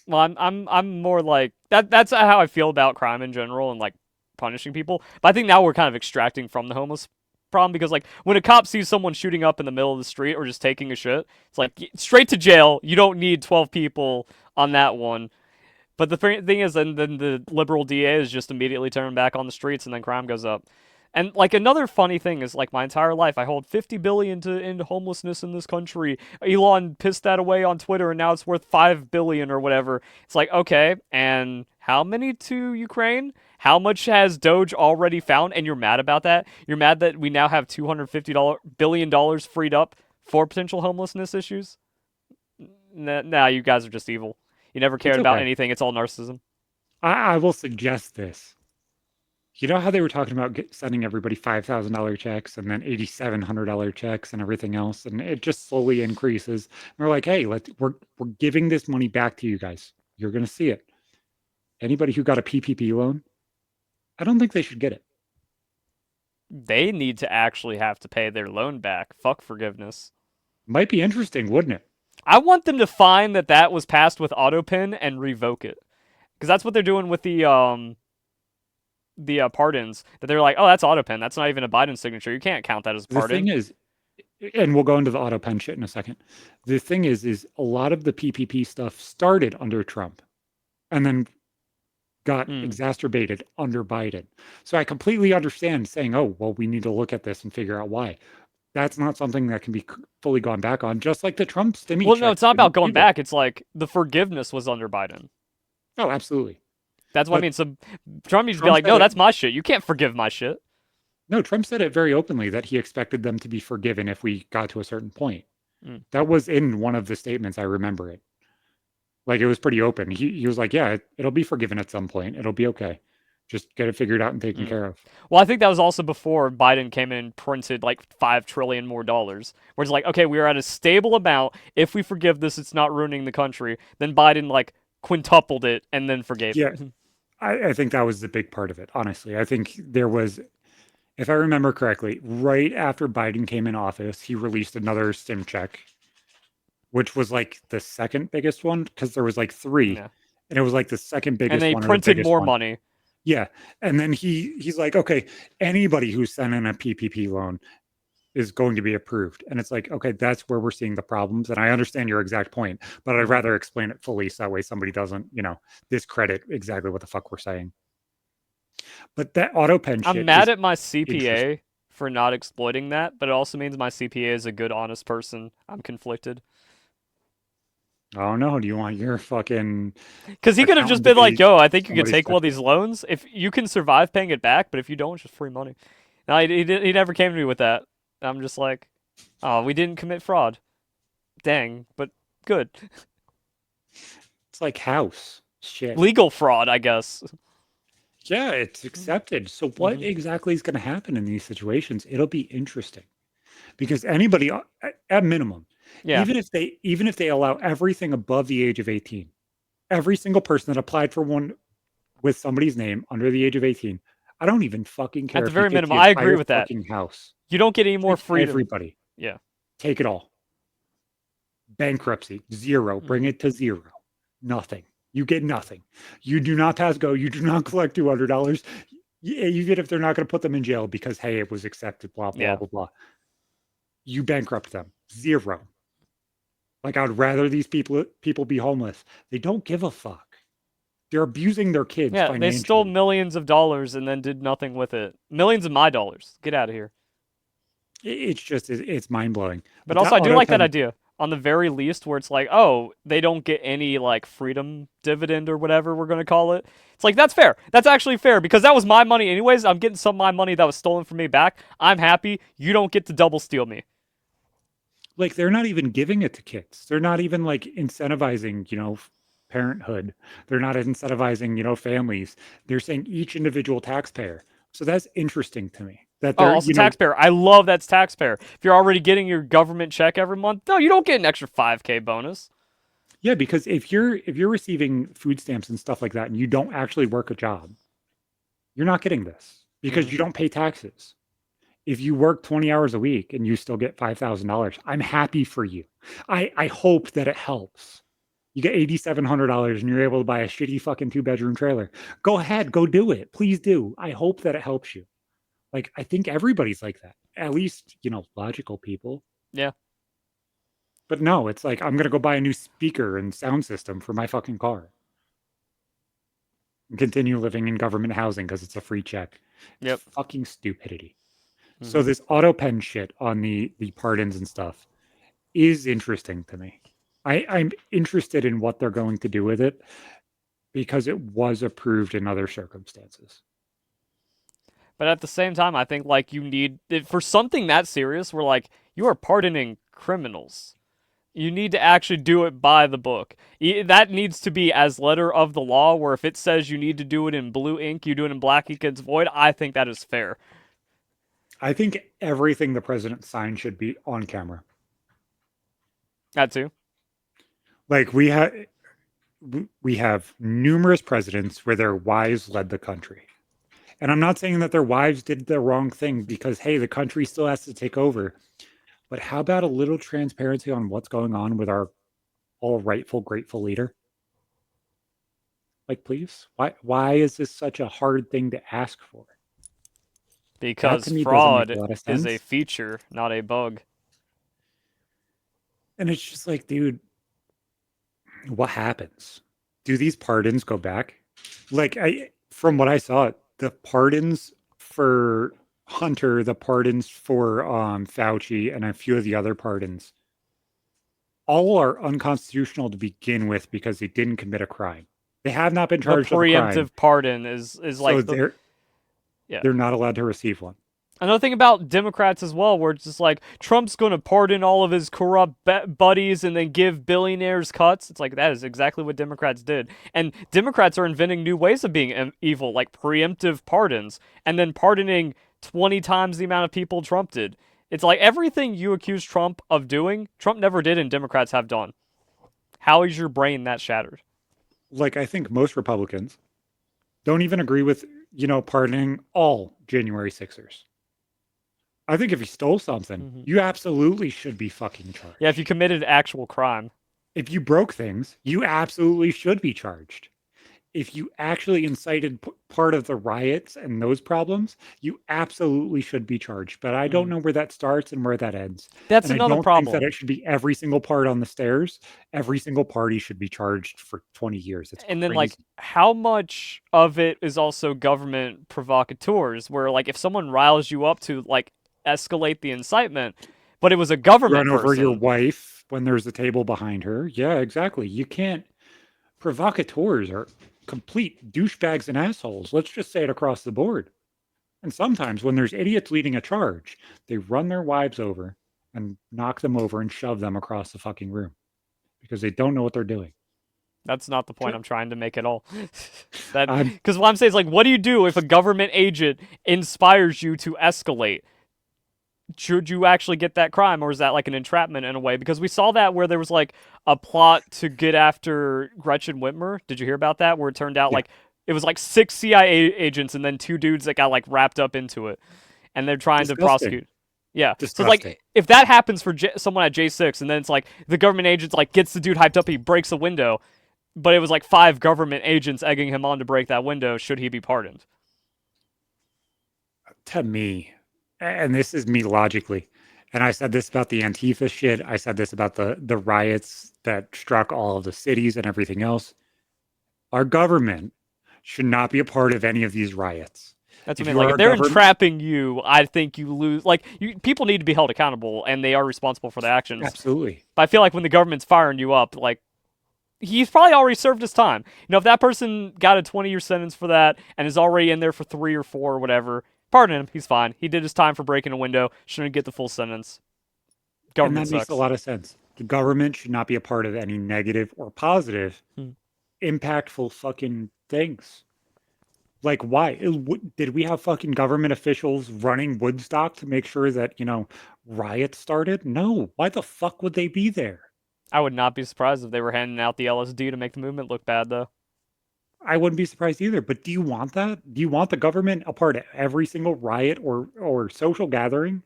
S2: Well, I'm more like that. That's how I feel about crime in general and like punishing people. But I think now we're kind of extracting from the homeless problem because like when a cop sees someone shooting up in the middle of the street or just taking a shit, it's like straight to jail. You don't need 12 people on that one. But the thing is, then the liberal DA is just immediately turned back on the streets, and then crime goes up. And like another funny thing is, like my entire life, I hold 50 billion to end homelessness in this country. Elon pissed that away on Twitter, and now it's worth 5 billion or whatever. It's like, okay, and how many to Ukraine? How much has Doge already found? And you're mad about that? You're mad that we now have $250 billion freed up for potential homelessness issues? Nah, you guys are just evil. You never cared about anything. It's all narcissism.
S1: I will suggest this. You know how they were talking about sending everybody $5,000 checks and then $8,700 checks and everything else, and it just slowly increases. And we're like, hey, we're giving this money back to you guys. You're going to see it. Anybody who got a PPP loan, I don't think they should get it.
S2: They need to actually have to pay their loan back. Fuck forgiveness.
S1: Might be interesting, wouldn't it?
S2: I want them to find that was passed with autopin and revoke it, because that's what they're doing with the pardons. That they're like, oh, that's autopin. That's not even a Biden signature. You can't count that as a pardon.
S1: The thing is, and we'll go into the autopen shit in a second. The thing is a lot of the PPP stuff started under Trump, and then got exacerbated under Biden. So I completely understand saying, oh, well, we need to look at this and figure out why. That's not something that can be fully gone back on, just like the Trump stimulus.
S2: Well, no, it's not about going back. It's like the forgiveness was under Biden.
S1: Oh, absolutely.
S2: That's what I mean. So Trump needs to be like, no, that's my shit. You can't forgive my shit.
S1: No, Trump said it very openly that he expected them to be forgiven if we got to a certain point.
S2: Mm.
S1: That was in one of the statements. I remember it. Like it was pretty open. He was like, "Yeah, it'll be forgiven at some point. It'll be okay. Just get it figured out and taken
S2: Mm.
S1: care of."
S2: Well, I think that was also before Biden came in and printed like $5 trillion more. Where it's like, okay, we are at a stable amount. If we forgive this, it's not ruining the country. Then Biden like quintupled it and then forgave
S1: Yeah,
S2: it.
S1: I think that was the big part of it. Honestly, I think there was, if I remember correctly, right after Biden came in office, he released another stim check, which was like the second biggest one because there was like three,
S2: Yeah.
S1: and it was like the second
S2: And
S1: biggest
S2: they
S1: one or the
S2: printed
S1: biggest
S2: more
S1: one.
S2: money.
S1: Yeah, and then he's like, okay, anybody who's sent in a PPP loan is going to be approved, and it's like, okay, that's where we're seeing the problems. And I understand your exact point, but I'd
S2: Mhm.
S1: rather explain it fully so that way somebody doesn't, discredit exactly what the fuck we're saying. But that auto pen
S2: I'm
S1: shit
S2: mad
S1: is
S2: at my
S1: interesting.
S2: CPA for not exploiting that, but it also means my CPA is a good, honest person. I'm conflicted.
S1: I don't know. Do you want your fucking
S2: Because he could have just
S1: accountant to
S2: been like,
S1: be
S2: yo, I think you could
S1: somebody's
S2: take one of
S1: skeptic?
S2: these loans. If you can survive paying it back, but if you don't, it's just free money. No, he never came to me with that. I'm just like, oh, we didn't commit fraud. Dang, but good.
S1: It's like house shit.
S2: Legal fraud, I guess.
S1: Yeah, it's accepted. So what
S2: Mhm.
S1: exactly is going to happen in these situations? It'll be interesting because anybody at minimum,
S2: Yeah.
S1: even if they allow everything above the age of 18, every single person that applied for one with somebody's name under the age of 18, I don't even fucking
S2: At
S1: care
S2: the
S1: if you
S2: very
S1: take
S2: minimum,
S1: the
S2: I agree
S1: entire
S2: with that.
S1: fucking house.
S2: You don't get any more
S1: Take
S2: freedom.
S1: everybody.
S2: Yeah.
S1: Take it all. Bankruptcy, zero. Bring
S2: Mhm.
S1: it to zero. Nothing. You get nothing. You do not pass go. You do not collect $200. Even if they're not going to put them in jail because, hey, it was accepted, blah, blah,
S2: Yeah.
S1: blah, blah. You bankrupt them. Zero. Like I'd rather these people be homeless. They don't give a fuck. They're abusing their kids
S2: Yeah, they stole
S1: financially.
S2: millions of dollars and then did nothing with it. Millions of my dollars. Get out of here.
S1: It's just it's mind blowing.
S2: But
S1: But that
S2: also, I do
S1: auto
S2: like that
S1: pen,
S2: idea. On the very least, where it's like, oh, they don't get any like freedom dividend or whatever we're gonna call it. It's like that's fair. That's actually fair because that was my money anyways. I'm getting some of my money that was stolen from me back. I'm happy. You don't get to double steal me.
S1: like they're not even giving it to kids. They're not even like incentivizing, parenthood. They're not incentivizing, families. They're saying each individual taxpayer. So that's interesting to me that
S2: Oh,
S1: they're,
S2: also taxpayer. I love that's taxpayer. If you're already getting your government check every month, no, you don't get an extra 5K bonus.
S1: yeah, because if you're receiving food stamps and stuff like that and you don't actually work a job, you're not getting this
S2: Hmm.
S1: because you don't pay taxes. If you work 20 hours a week and you still get $5,000, I'm happy for you. I hope that it helps. You get $8,700 and you're able to buy a shitty fucking 2-bedroom trailer. Go ahead, go do it. Please do. I hope that it helps you. Like, I think everybody's like that. At least, logical people.
S2: Yeah.
S1: But no, it's like, I'm going to go buy a new speaker and sound system for my fucking car and continue living in government housing because it's a free check. It's
S2: Yep.
S1: fucking stupidity. So
S2: Hmm.
S1: this auto pen shit on the pardons and stuff is interesting to me. I'm interested in what they're going to do with it because it was approved in other circumstances.
S2: But at the same time, I think like you need for something that serious, where like you are pardoning criminals. You need to actually do it by the book. That needs to be as letter of the law, where if it says you need to do it in blue ink, you do it in black ink, it's void. I think that is fair.
S1: I think everything the president signed should be on camera.
S2: That too.
S1: Like we have numerous presidents where their wives led the country. And I'm not saying that their wives did the wrong thing because hey, the country still has to take over. But how about a little transparency on what's going on with our all rightful grateful leader? Like please? Why is this such a hard thing to ask for? That
S2: Because
S1: to me doesn't make a
S2: fraud
S1: lot of
S2: is a
S1: sense.
S2: feature, not a bug.
S1: And it's just like, dude, what happens? Do these pardons go back? Like from what I saw, the pardons for Hunter, the pardons for Fauci, and a few of the other pardons, all are unconstitutional to begin with because they didn't commit a crime. They have not been
S2: The
S1: charged of a crime,
S2: preemptive pardon is
S1: so
S2: like the
S1: they're
S2: yeah.
S1: they're not allowed to receive one.
S2: Another thing about Democrats as well, where it's just like Trump's going to pardon all of his corrupt buddies and then give billionaires cuts. It's like that is exactly what Democrats did. And Democrats are inventing new ways of being evil, like preemptive pardons, and then pardoning 20 times the amount of people Trump did. It's like everything you accuse Trump of doing, Trump never did and Democrats have done. How is your brain that shattered?
S1: Like, I think most Republicans don't even agree with, pardoning all January 6ers. I think if you stole something, you absolutely should be fucking charged.
S2: Yeah, if you committed actual crime.
S1: If you broke things, you absolutely should be charged. If you actually incited part of the riots and those problems, you absolutely should be charged. But I don't know where that starts and where that ends.
S2: That's
S1: And
S2: another
S1: I don't
S2: problem.
S1: think that it should be every single part on the stairs. Every single party should be charged for 20 years. It's
S2: And
S1: crazy.
S2: then, like, how much of it is also government provocateurs, where, like, if someone riles you up to, like, escalate the incitement, but it was a government
S1: run over
S2: person.
S1: your wife when there's a table behind her. Yeah, exactly. You can't. Provocateurs are complete douchebags and assholes. Let's just say it across the board. And sometimes when there's idiots leading a charge, they run their wives over and knock them over and shove them across the fucking room because they don't know what they're doing.
S2: That's not the point
S1: Sure.
S2: I'm trying to make at all.
S1: I'm-
S2: Because what I'm saying is, like, what do you do if a government agent inspires you to escalate? Should you actually get that crime, or is that like an entrapment in a way? Because we saw that where there was like a plot to get after Gretchen Whitmer. Did you hear about that? Where it turned out
S1: Yeah.
S2: like it was like 6 CIA agents and then 2 dudes that got like wrapped up into it, and they're trying to
S1: Disgusting.
S2: prosecute. Yeah. So
S1: Disgusting.
S2: like if that happens for someone at J6, and then it's like the government agents like gets the dude hyped up, he breaks a window, but it was like 5 government agents egging him on to break that window. Should he be pardoned?
S1: To me, and this is me logically, and I said this about the Antifa shit. I said this about the riots that struck all of the cities and everything else. Our government should not be a part of any of these riots.
S2: That's
S1: If
S2: what I
S1: you
S2: mean. Like,
S1: are
S2: if they're
S1: government-
S2: entrapping you, I think you lose. Like, people need to be held accountable, and they are responsible for their actions.
S1: Absolutely.
S2: But I feel like when the government's firing you up, like, he's probably already served his time. You know, if that person got a 20-year sentence for that and is already in there for 3 or 4 or whatever, pardon him. He's fine. He did his time for breaking a window. Shouldn't get the full sentence. Government
S1: And that
S2: sucks.
S1: makes a lot of sense. The government should not be a part of any negative or positive, impactful fucking things. Like, why? Did we have fucking government officials running Woodstock to make sure that, riots started? No. Why the fuck would they be there?
S2: I would not be surprised if they were handing out the LSD to make the movement look bad, though.
S1: I wouldn't be surprised either. But do you want that? Do you want the government a part of every single riot or social gathering?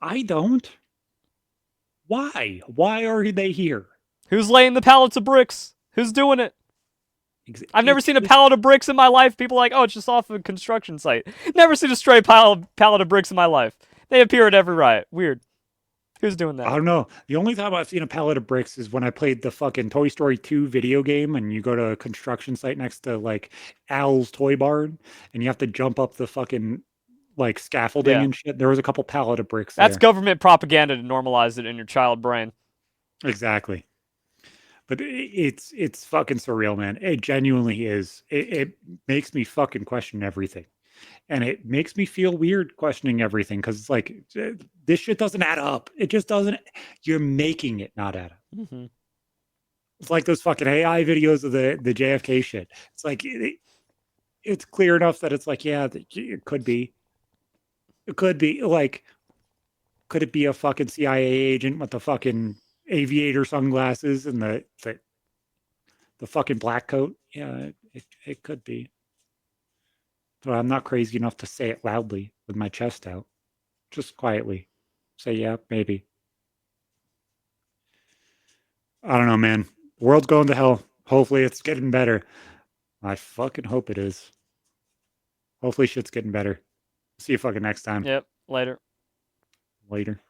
S1: I don't. Why? Why are they here?
S2: Who's laying the pallets of bricks? Who's doing it? I've never
S1: It's
S2: seen a
S1: just-
S2: pallet of bricks in my life. People are like, oh, it's just off a construction site. Never seen a stray pallet of bricks in my life. They appear at every riot. Weird. Who's doing
S1: I
S2: that?
S1: don't know. The only time I've seen a pallet of bricks is when I played the fucking Toy Story 2 video game and you go to a construction site next to like Al's Toy Barn and you have to jump up the fucking like scaffolding
S2: Yeah.
S1: and shit. There was a couple pallet of bricks
S2: That's
S1: there.
S2: government propaganda to normalize it in your child brain.
S1: Exactly. But it's fucking surreal, man. It genuinely is. It makes me fucking question everything. And it makes me feel weird questioning everything because it's like this shit doesn't add up. It just doesn't. You're making it not add up.
S2: Mm-hmm.
S1: It's like those fucking AI videos of the JFK shit. It's like it's clear enough that it's like, yeah, it could be. It could be like, could it be a fucking CIA agent with the fucking aviator sunglasses and the fucking black coat? Yeah, it could be. But I'm not crazy enough to say it loudly with my chest out. Just quietly say, yeah, maybe. I don't know, man. The world's going to hell. Hopefully it's getting better. I fucking hope it is. Hopefully shit's getting better. See you fucking next time.
S2: Yep. Later.
S1: Later.